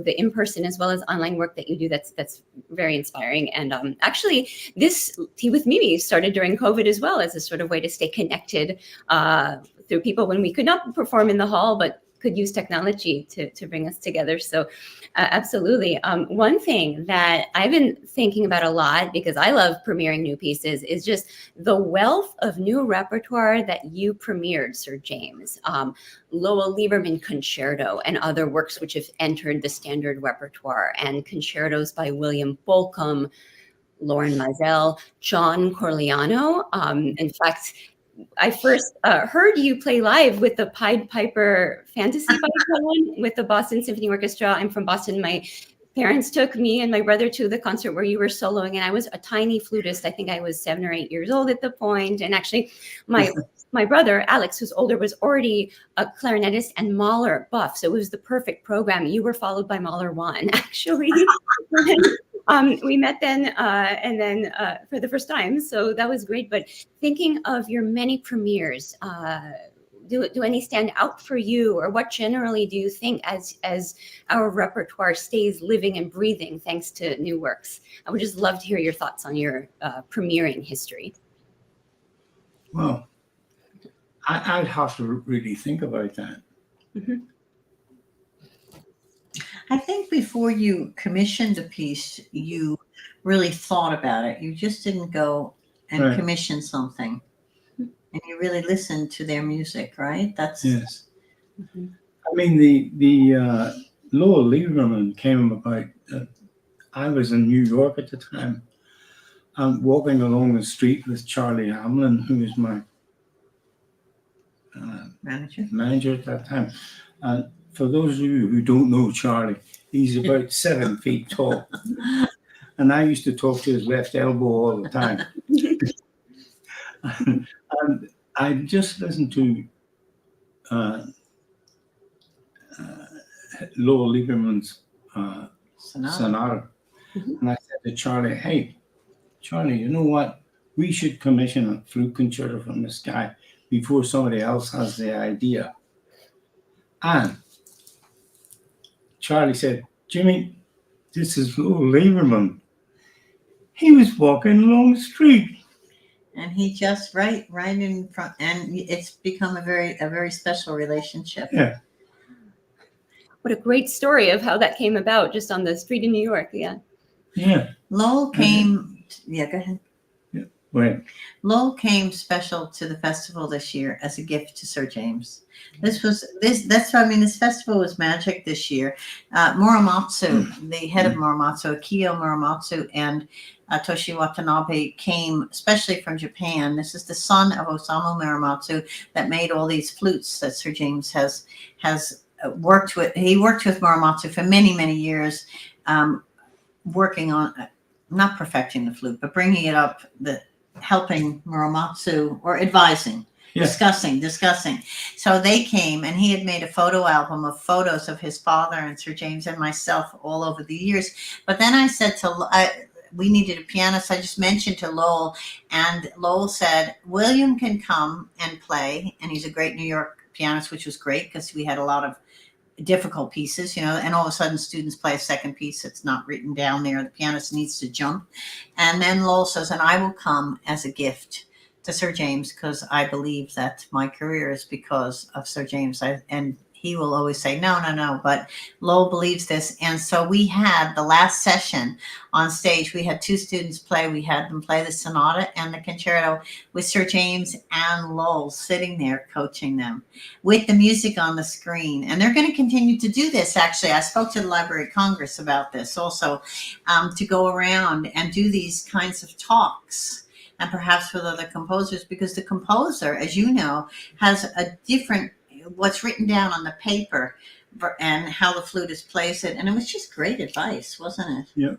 the in-person as well as online work that you do. That's very inspiring. And actually, this Tea with Mimi started during COVID as well as a sort of way to stay connected through people when we could not perform in the hall, but could use technology to bring us together. So absolutely. One thing that I've been thinking about a lot, because I love premiering new pieces, is just the wealth of new repertoire that you premiered, Sir James. Lowell Lieberman Concerto and other works which have entered the standard repertoire, and concertos by William Bolcom, Lauren Mazel, John Corleano. In fact, I first heard you play live with the Pied Piper Fantasy Baritone with the Boston Symphony Orchestra. I'm from Boston. My parents took me and my brother to the concert where you were soloing, and I was a tiny flutist. I think I was 7 or 8 years old at the point. And actually, my brother, Alex, who's older, was already a clarinetist and Mahler buff. So it was the perfect program. You were followed by Mahler 1, actually. We met then and then for the first time. So that was great. But thinking of your many premieres, do any stand out for you, or what generally do you think as our repertoire stays living and breathing thanks to new works? I would just love to hear your thoughts on your premiering history. Well, I'd have to really think about that. Mm-hmm. I think before you commissioned a piece, you really thought about it. You just didn't go and commission something. And you really listened to their music, right? That's yes. Mm-hmm. I mean, the Lowell Lieberman came about. I was in New York at the time. I'm walking along the street with Charlie Hamlin, who was my manager at that time. And for those of you who don't know Charlie, he's about 7 feet tall. And I used to talk to his left elbow all the time. And I just listened to Lowell Lieberman's sonata. Mm-hmm. And I said to Charlie, hey, Charlie, you know what? We should commission a flute concerto from this guy before somebody else has the idea. And Charlie said, Jimmy, this is Lowell Lieberman. He was walking along the street. And he just right in front, and it's become a very special relationship. Yeah. What a great story of how that came about, just on the street in New York. Yeah. Yeah. Lowell came. Yeah, go ahead. Yeah. Right. Lowell came special to the festival this year as a gift to Sir James. That's what I mean. This festival was magic this year. Muramatsu, the head of Muramatsu, Akio Muramatsu, and Toshi Watanabe came especially from Japan. This is the son of Osamu Muramatsu that made all these flutes that Sir James has worked with. He worked with Muramatsu for many years, working on not perfecting the flute, but bringing it up, helping Muramatsu, or advising. Yeah. Discussing. So they came, and he had made a photo album of photos of his father and Sir James and myself all over the years. But then I said we needed a pianist. I just mentioned to Lowell, and Lowell said, William can come and play. And he's a great New York pianist, which was great because we had a lot of difficult pieces, and all of a sudden students play a second piece that's not written down there. The pianist needs to jump. And then Lowell says, and I will come as a gift to Sir James, because I believe that my career is because of Sir James. And he will always say, no, no, no. But Lowell believes this. And so we had the last session on stage. We had 2 students play. We had them play the sonata and the concerto with Sir James and Lowell sitting there coaching them with the music on the screen. And they're going to continue to do this. Actually, I spoke to the Library of Congress about this also, to go around and do these kinds of talks, and perhaps with other composers, because the composer, as you know, has a different, what's written down on the paper and how the flutist plays it. And it was just great advice, wasn't it? Yeah.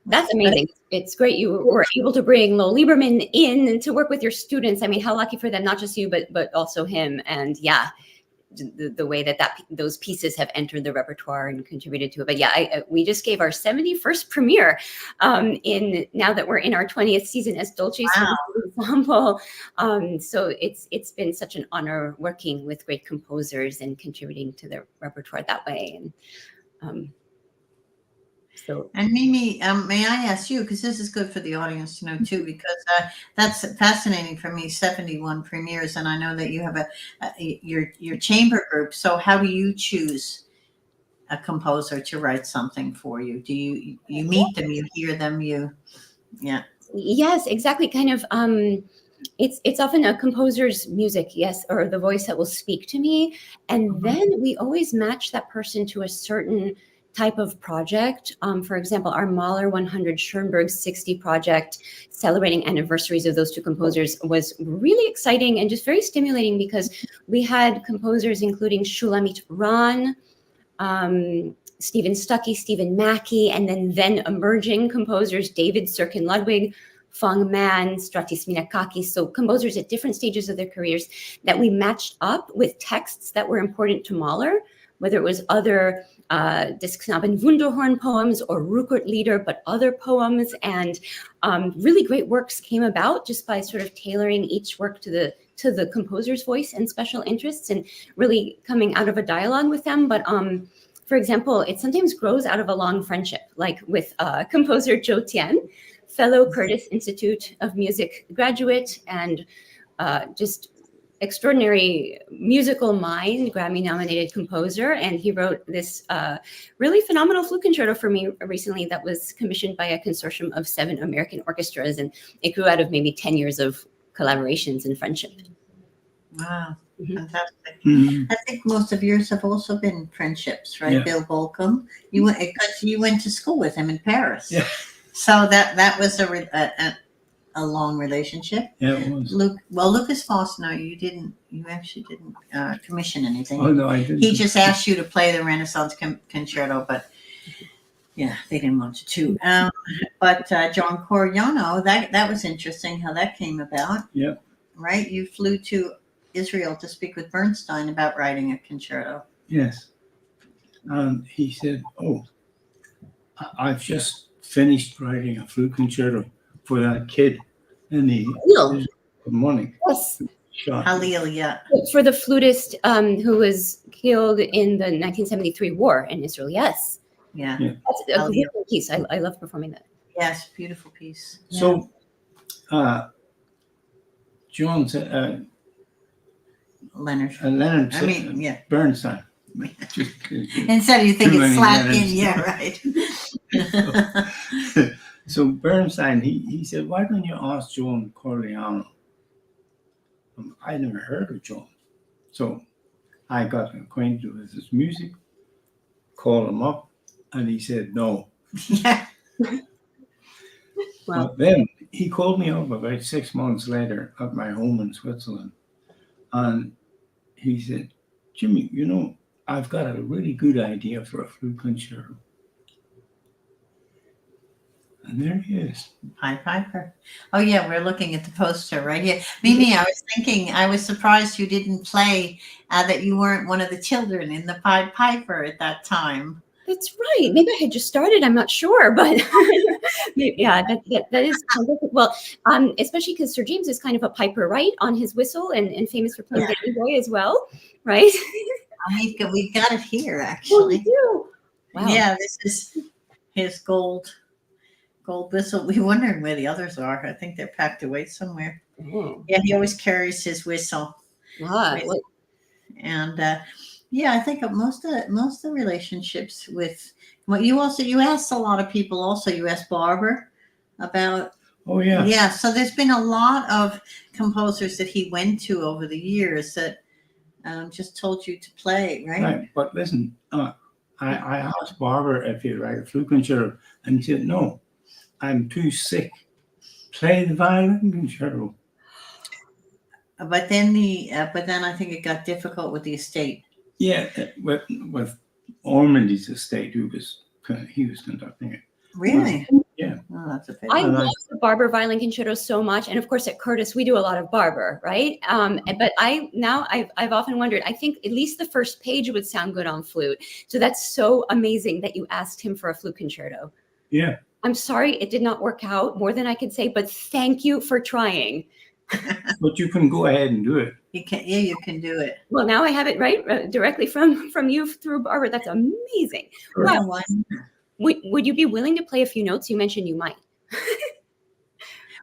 That's amazing. It's great you were able to bring Lowell Lieberman in to work with your students. I mean, how lucky for them, not just you, but also him. And yeah, the way that those pieces have entered the repertoire and contributed to it. But yeah, we just gave our 71st premiere now that we're in our 20th season as Dolce Ensemble. So it's been such an honor working with great composers and contributing to their repertoire that way. And and Mimi, may I ask you, because this is good for the audience to know too, because that's fascinating for me, 71 premieres, and I know that you have your chamber group. So how do you choose a composer to write something for you? Do you meet them, you hear them, yeah? Yes, exactly. Kind of, it's often a composer's music, yes, or the voice that will speak to me, and then we always match that person to a certain type of project. For example, our Mahler 100 Schoenberg 60 project, celebrating anniversaries of those 2 composers, was really exciting and just very stimulating, because we had composers including Shulamit Ran, Stephen Stuckey, Stephen Mackey, and then emerging composers, David Sirkin Ludwig, Fong Man, Stratis Minakakis, so composers at different stages of their careers that we matched up with texts that were important to Mahler, whether it was other Des Knaben Wunderhorn poems or Rückert-Lieder, but other poems, and really great works came about just by sort of tailoring each work to the composer's voice and special interests, and really coming out of a dialogue with them. But for example, it sometimes grows out of a long friendship, like with composer Zhou Tian, fellow Curtis Institute of Music graduate, and just extraordinary musical mind, Grammy-nominated composer, and he wrote this really phenomenal flute concerto for me recently that was commissioned by a consortium of 7 American orchestras, and it grew out of maybe 10 years of collaborations and friendship. Wow, fantastic. Mhm. I think most of yours have also been friendships, right? Yeah. Bill Bolcom, you went to school with him in Paris. Yeah. So that was a long relationship. Yeah, it was. Lucas Foss, no, you actually didn't commission anything. Oh, no, I didn't. He just asked you to play the Renaissance concerto, but yeah, they didn't want you to. But John Coriano, that was interesting how that came about. Yeah. Right? You flew to Israel to speak with Bernstein about writing a concerto. Yes. And he said, I've just finished writing a flute concerto for that kid. And he Halil. good morning. Yes. Shot. Halil, yeah. For the flutist who was killed in the 1973 war in Israel. Yes. Yeah. That's a beautiful piece. I love performing that. Yes, beautiful piece. So, John said, Leonard. Leonard I said, mean, yeah. Bernstein. Instead of you think Too it's many slack Leonards. in, yeah, right. So Bernstein, he said, why don't you ask John Coriano? I never heard of John. So I got acquainted with his music, called him up, and he said no. Yeah. Wow. But then he called me up about 6 months later at my home in Switzerland, and he said, Jimmy, I've got a really good idea for a flute concerto. And there he is. Pied Piper. Oh yeah, we're looking at the poster right here. Mimi, I was surprised you didn't play, that you weren't one of the children in the Pied Piper at that time. That's right. Maybe I had just started. I'm not sure, but yeah, that is terrific. Well, especially because Sir James is kind of a piper, right, on his whistle, and famous for playing Danny Boy as well, right? We've got it here actually. Oh, wow. Yeah, this is his gold whistle. We're wondering where the others are. I think they're packed away somewhere. Oh. Yeah, he always carries his whistle. Wow. And Yeah, I think most of the relationships with well, you asked a lot of people. Also, you asked Barber about Oh yeah, yeah. So there's been a lot of composers that he went to over the years that just told you to play, right? right. But listen, I asked Barbara if he'd write a flute concerto, and he said no. I'm too sick. Play the violin concerto. But then I think it got difficult with the estate. Yeah, with Ormondy's estate, he was conducting it. Really? Yeah. Oh, that's a pity. I And love the Barber violin concerto so much, and of course at Curtis we do a lot of Barber, right? But I've often wondered. I think at least the first page would sound good on flute. So that's so amazing that you asked him for a flute concerto. Yeah. I'm sorry it did not work out more than I could say, but thank you for trying. But you can go ahead and do it. You can, yeah, you can do it. Well, now I have it right directly from you through Barber. That's amazing. Sure. Wow. Why- Would you be willing to play a few notes? You mentioned you might.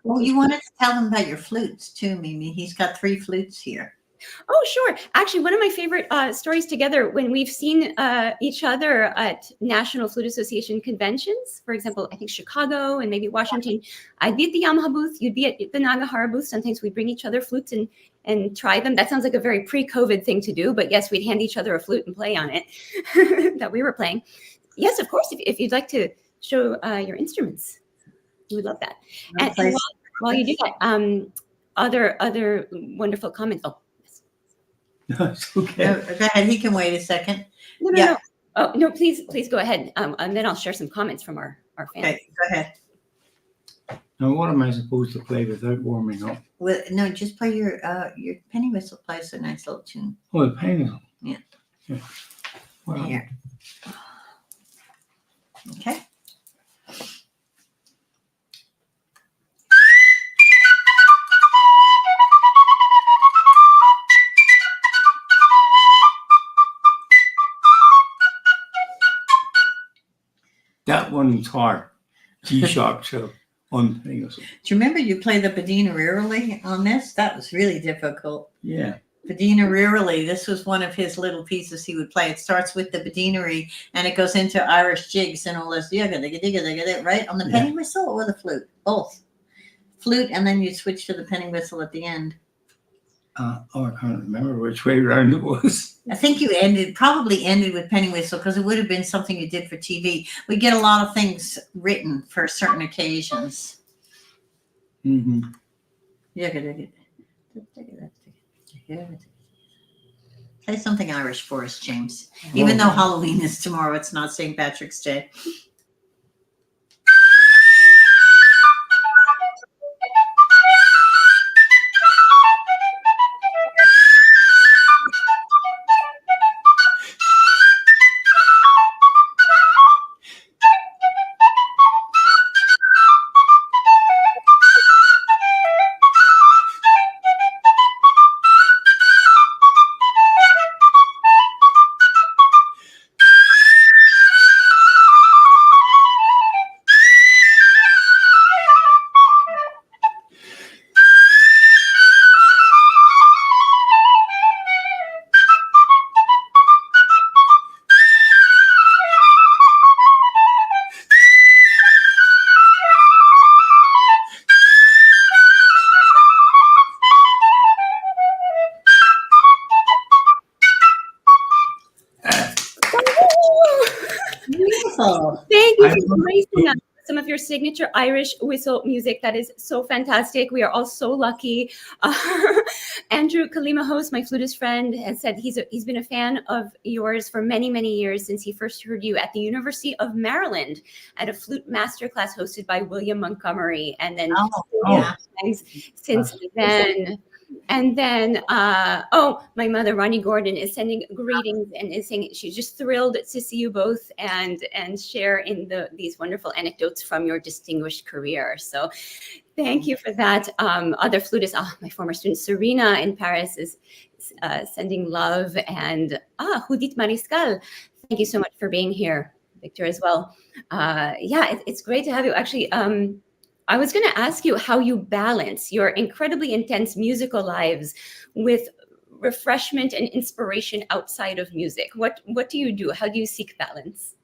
Well, you wanted to tell him about your flutes too, Mimi. He's got 3 flutes here. Oh, sure. Actually, one of my favorite stories together when we've seen each other at National Flute Association conventions, for example, I think Chicago and maybe Washington. I'd be at the Yamaha booth. You'd be at the Nagahara booth. Sometimes we'd bring each other flutes and try them. That sounds like a very pre-COVID thing to do, but yes, we'd hand each other a flute and play on it that we were playing. Yes, of course, if you'd like to show your instruments, we would love that. And while you do that, other wonderful comments. Oh, That's okay. No, go ahead. He can wait a second. no. Yeah. Oh, no, please go ahead. And then I'll share some comments from our fans. Okay, go ahead. Now, what am I supposed to play without warming up? Well, no, just play your penny whistle plays a nice little tune. Oh, the pain. Yeah. Well, Here. Okay. that one's hard. G sharp, so on penny whistle. Do you remember you played the Bedina Rurally on this? That was really difficult. Yeah. Bedina Rurally, this was one of his little pieces he would play. It starts with the Bedinery and it goes into Irish jigs and all this, right? On the penny whistle or the flute? Both. Flute, and then you switch to the penny whistle at the end. I can't remember which way around it was. I think you probably ended with penny whistle because it would have been something you did for TV. We get a lot of things written for certain occasions. Mm-hmm. Play something Irish for us, James. Even though Halloween is tomorrow, it's not St. Patrick's Day. Beautiful. Thank you for embracing us. Some of your signature Irish whistle music. That is so fantastic. We are all so lucky. Andrew Kalima host, my flutist friend, has said he's been a fan of yours for many, many years since he first heard you at the University of Maryland at a flute masterclass hosted by William Montgomery. And then since then. And then, my mother, Ronnie Gordon, is sending greetings and is saying she's just thrilled to see you both and share in these wonderful anecdotes from your distinguished career. So thank you for that. Other flutists, my former student Serena in Paris is sending love. And Judith Mariscal, thank you so much for being here. Victor as well. It's great to have you. Actually, I was going to ask you how you balance your incredibly intense musical lives with refreshment and inspiration outside of music? What do you do? How do you seek balance?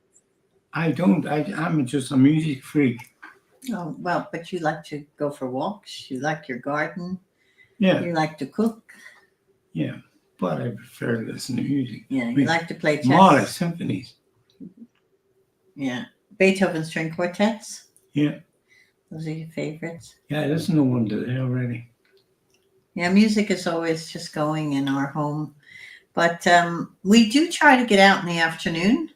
I don't. I'm just a music freak. Oh, well, but you like to go for walks. You like your garden. Yeah, You like to cook. yeah. But I prefer to listen to music. Yeah, you like to play chess. Mahler symphonies. Yeah. Beethoven string quartets. Yeah, Those are your favorites. yeah. I listened to one today already. Yeah, music is always just going in our home. But we do try to get out in the afternoon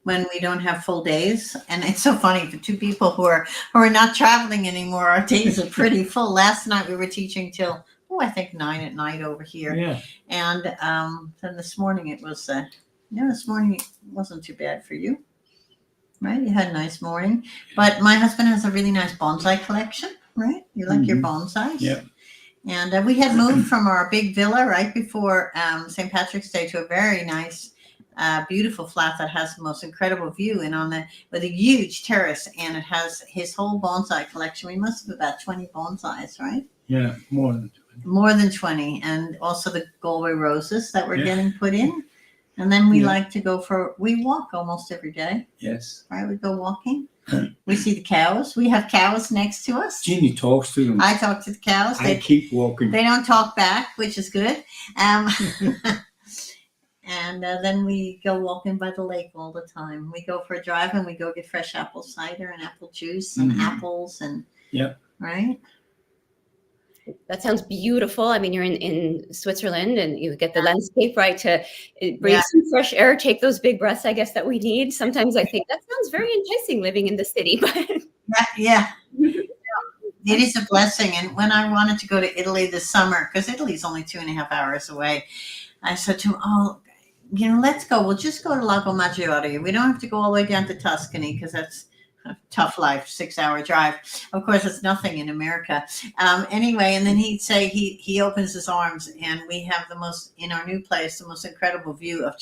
when we don't have full days. And it's so funny for two people who are not traveling anymore. Our days are pretty full. Last night we were teaching till I think 9 at night over here. Yeah, And then this morning it was this morning it wasn't too bad for you, right? You had a nice morning. But my husband has a really nice bonsai collection, right? You like your bonsais? yeah. And we had moved from our big villa right before St. Patrick's Day to a very nice, beautiful flat that has the most incredible view and with a huge terrace, and it has his whole bonsai collection. We must have about 20 bonsais, right? Yeah, more than 20. More than 20, and also the Galway roses that were Yeah. getting put in. And then we Yeah. like to we walk almost every day, Yes. right? We go walking. We see the cows. We have cows next to us. Jeanne talks to them. I talk to the cows. I keep walking. They don't talk back, which is good. And then we go walking by the lake all the time. We go for a drive and we go get fresh apple cider and apple juice and apples and right. That sounds beautiful. I mean, you're in Switzerland and you get the landscape right to breathe some fresh air, take those big breaths, I guess, that we need. Sometimes I think that sounds very enticing living in the city. But yeah. It is a blessing. And when I wanted to go to Italy this summer, because Italy's only 2.5 hours away, I said to him, let's go. We'll just go to Lago Maggiore. We don't have to go all the way down to Tuscany because that's a tough life, 6-hour drive. Of course, it's nothing in America. Anyway, and then he'd say he opens his arms and we have in our new place, the most incredible view of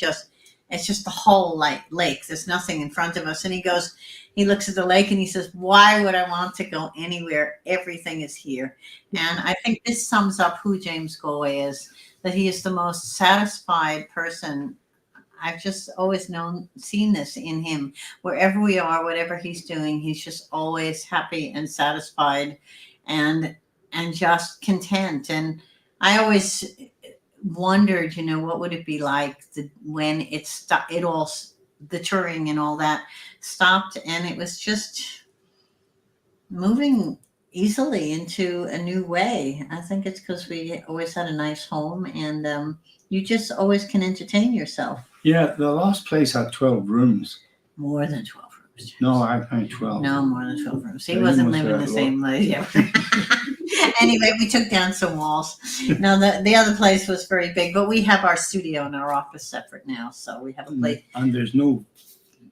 it's just the whole lake. There's nothing in front of us. And he looks at the lake and he says, why would I want to go anywhere? Everything is here. And I think this sums up who James Galway is, that he is the most satisfied person. I've just always seen this in him. Wherever we are, whatever he's doing, he's just always happy and satisfied and just content. And I always wondered, what would it be like when the touring and all that stopped, and it was just moving easily into a new way. I think it's because we always had a nice home, and you just always can entertain yourself. Yeah, the last place had 12 rooms. More than 12 rooms. No, I had 12. No, more than 12 rooms. He Yeah, wasn't you must living the have same life. Yeah. Anyway, we took down some walls. No, the other place was very big, but we have our studio and our office separate now, so we have a place. And there's no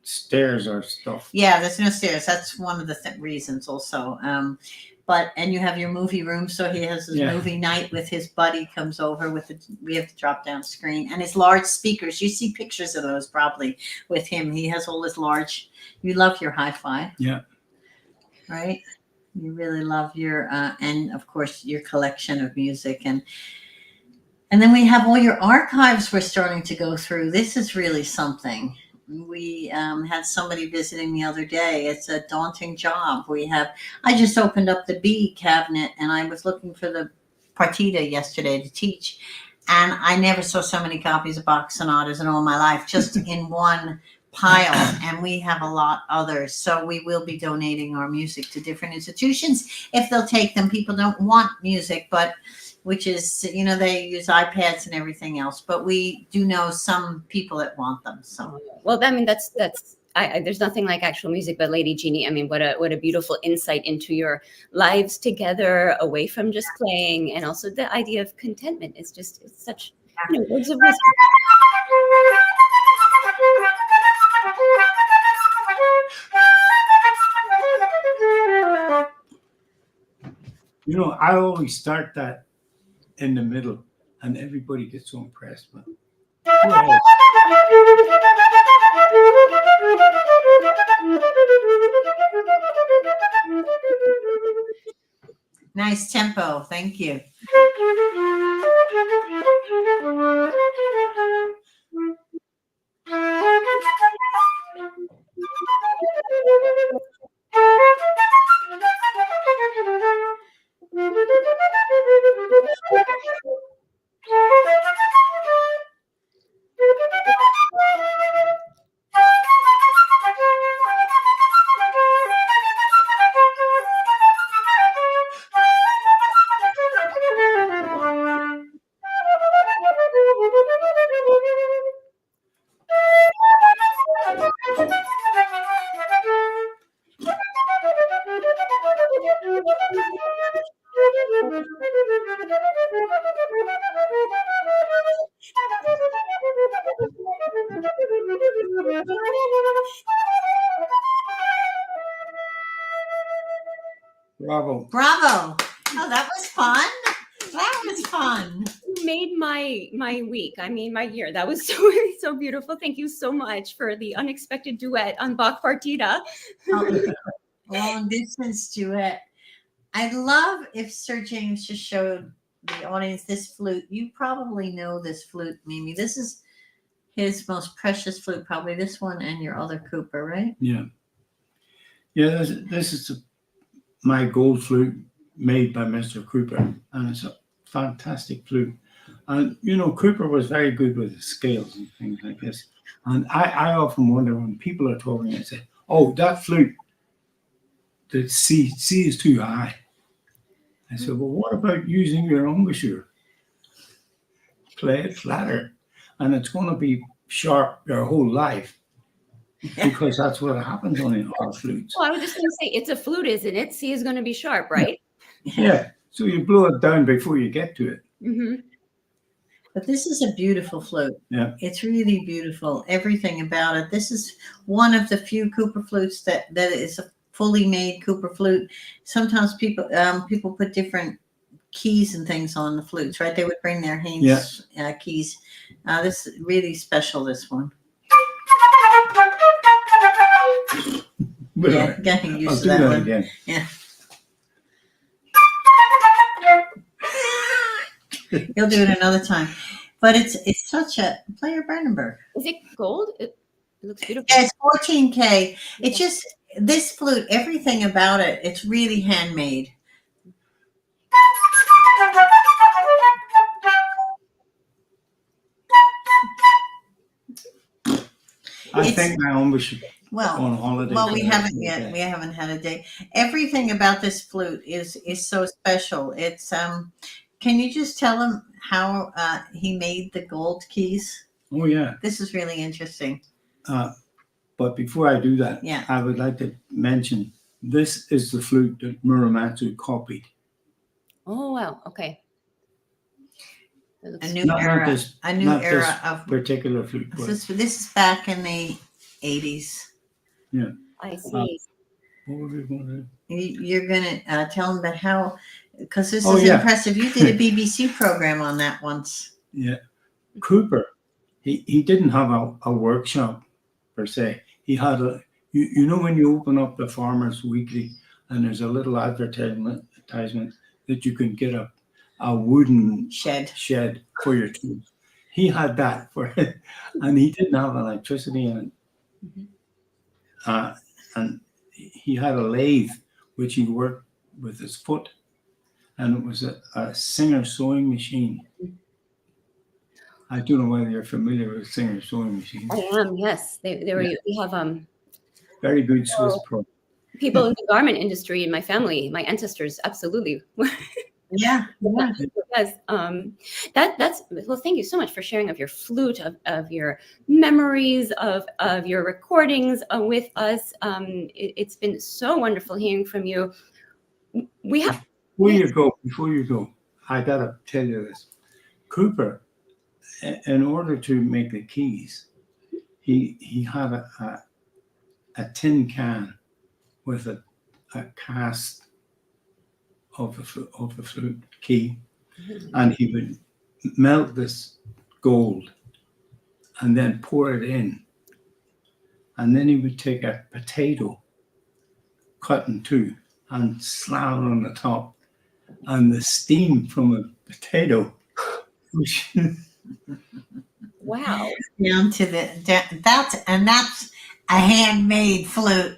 stairs or stuff. Yeah, there's no stairs. That's one of the reasons also. And you have your movie room, so he has his movie night with his buddy comes over we have the drop down screen and his large speakers. You see pictures of those probably with him. He has all his large. You love your hi-fi. Yeah. Right. You really love your and of course your collection of music and then we have all your archives we're starting to go through. This is really something. We had somebody visiting the other day. It's a daunting job. I just opened up the B cabinet and I was looking for the partita yesterday to teach. And I never saw so many copies of Bach sonatas in all my life, just in one pile. And we have a lot others. So we will be donating our music to different institutions if they'll take them. People don't want music, which is, they use iPads and everything else, but we do know some people that want them. So, well, I mean, that's there's nothing like actual music, but Lady Jeanne, I mean, what a beautiful insight into your lives together, away from just playing, and also the idea of contentment is it's such words of wisdom. I always start that in the middle, and everybody gets so impressed. But nice tempo. Thank you. Bravo. Bravo. Oh, that was fun. That was fun. You made my week. I mean, my year. That was so beautiful. Thank you so much for the unexpected duet on Bach Partita. Oh, long distance duet. I'd love if Sir James just showed the audience this flute. You probably know this flute, Mimi. This is his most precious flute, probably this one and your other Cooper, right? Yeah. Yeah, this is my gold flute made by Mr. Cooper, and it's a fantastic flute. And, you know, Cooper was very good with the scales and things like this. And I often wonder when people are talking, I say, oh, that flute, the C is too high. I said, well, what about using your embouchure? Play it flatter, and it's going to be sharp your whole life, because that's what happens on our flutes. Well, I was just going to say, it's a flute, isn't it? C is going to be sharp, right? Yeah, so you blow it down before you get to it. Mm-hmm. But this is a beautiful flute. Yeah. It's really beautiful. Everything about it. This is one of the few Cooper flutes that is a fully made Cooper flute. Sometimes people put different keys and things on the flutes, right? They would bring their Haynes keys. This is really special, this one. But Yeah, getting I'll used do to that that one. again. Yeah. You'll do it another time. But it's such a player Brandenburg. Is it gold? It looks beautiful. Yeah, it's 14K. It's just this flute, everything about it, it's really handmade. I think my own was Well, on holiday. well, we haven't yet. We haven't had a day. Everything about this flute is so special. It's can you just tell him how he made the gold keys? Oh yeah. This is really interesting. But before I do that, Yeah. I would like to mention this is the flute that Muramatsu copied. Oh, wow. Okay. That looks A new Not era. this- A new not era this of particular flute. But this is back in the 80s. I see. what were we going to do? You're gonna tell him about how, because this Oh, is yeah. impressive. You did a BBC program on that once. Yeah. Cooper, he didn't have a workshop per se. He had you know when you open up the Farmers Weekly and there's a little advertisement that you can get a wooden Shed. for your tools. He had that for it, and he didn't have electricity in it. And he had a lathe which he worked with his foot, and it was a Singer sewing machine. I don't know whether you're familiar with Singer sewing machines. I am, yes. They were. We have Very good Swiss product. people in the garment industry in my family. My ancestors, absolutely. Yeah. Yes. That's well. Thank you so much for sharing of your flute, of your memories, of your recordings with us. It's been so wonderful hearing from you. We have. Before you go, I gotta tell you this. Cooper, in order to make the keys, he had a tin can with a cast of the flute key, and he would melt this gold and then pour it in, and then he would take a potato cut in two and slam it on the top, and the steam from a potato Wow. Down to that's a handmade flute.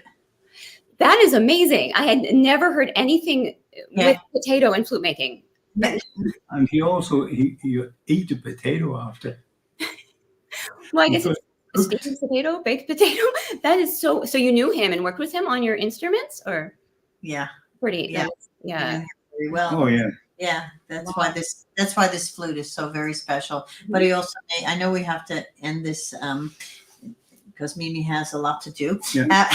That is amazing. I had never heard anything Yeah. with potato and flute making. and he also he eat the potato after. Well, I guess Because- it's steamed potato, baked potato. That is so. So you knew him and worked with him on your instruments, or Yeah. pretty? Yeah. Yeah. Very well. Oh yeah. Yeah, that's why this flute is so very special. But he also I know we have to end this because Mimi has a lot to do. Yeah.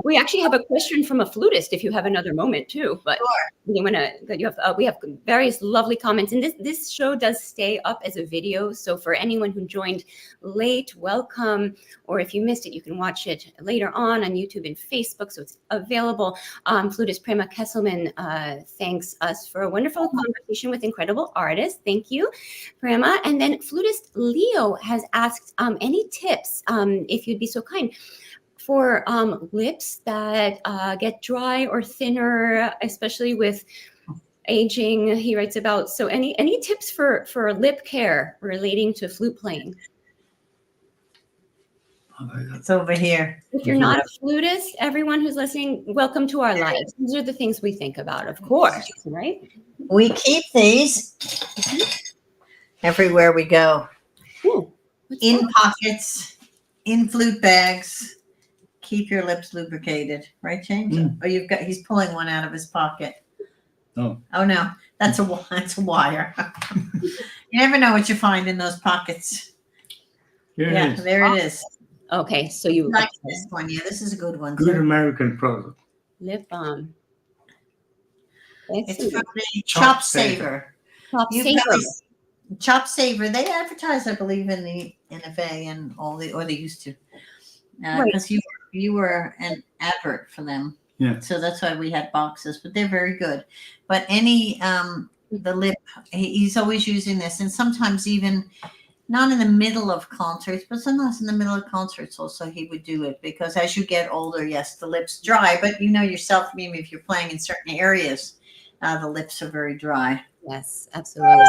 We actually have a question from a flutist if you have another moment too, but we have various lovely comments, and this show does stay up as a video. So for anyone who joined late, welcome, or if you missed it, you can watch it later on YouTube and Facebook. So it's available. Flutist Prema Kesselman thanks us for a wonderful conversation with incredible artists. Thank you, Prema. And then flutist Leo has asked any tips, if you'd be so kind, for lips that get dry or thinner, especially with aging. He writes about, so any tips for lip care relating to flute playing? It's over here. If you're not a flutist, everyone who's listening, welcome to our lives. These are the things we think about, of course, right? We keep these everywhere we go. Ooh, In pockets, in flute bags. Keep your lips lubricated, right, James? Oh, he's pulling one out of his pocket. Oh. Oh no, that's a wire. You never know what you find in those pockets. Here Yeah, it is. there it is. Okay, so you Like this one, yeah, this is a good one. Good Sir. American product. lip balm. It's from the Chop Chop Saver. Saver. Top You saver. guys- Chop Saver. They advertise, I believe, in the NFA and or they used to, because you were an advert for them. Yeah. So that's why we had boxes, but they're very good. But any the lip, he's always using this, and sometimes even not in the middle of concerts, but sometimes in the middle of concerts also he would do it, because as you get older, yes, the lips dry, but you know yourself, maybe if you're playing in certain areas, the lips are very dry. Yes, absolutely.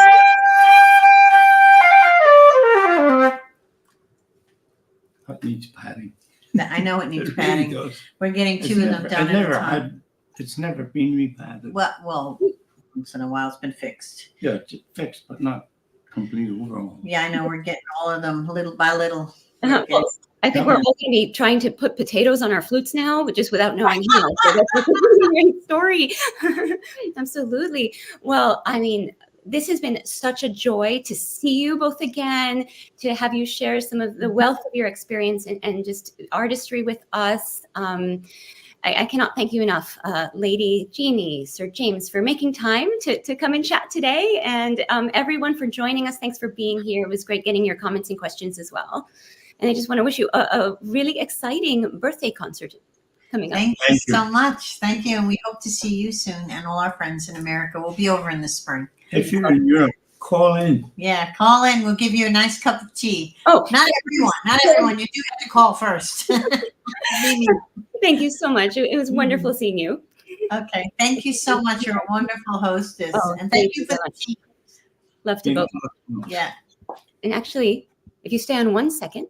That needs padding. I know it needs It really padding. does. We're getting two of them done at a time. It's never been repadded. Well, once in a while it's been fixed. Yeah, it's fixed, but not complete overall. Yeah, I know, we're getting all of them little by little. Well, I think we're all going to be trying to put potatoes on our flutes now, but just without knowing how. So that's a great story. Absolutely. Well, I mean, this has been such a joy to see you both again, to have you share some of the wealth of your experience and just artistry with us. I cannot thank you enough, Lady Jeanne, Sir James, for making time to come and chat today, and everyone for joining us. Thanks for being here. It was great getting your comments and questions as well. And I just want to wish you a really exciting birthday concert coming up. Thank you so much. Thank you. And we hope to see you soon, and all our friends in America. We'll be over in the spring. If you're in Europe, call in. Yeah, call in. We'll give you a nice cup of tea. Oh, Not everyone. You do have to call first. thank you so much. It was wonderful seeing you. Okay. Thank you so much. You're a wonderful hostess. Oh, and thank you for so the much. tea. Love to both. Yeah. And actually, if you stay on 1 second,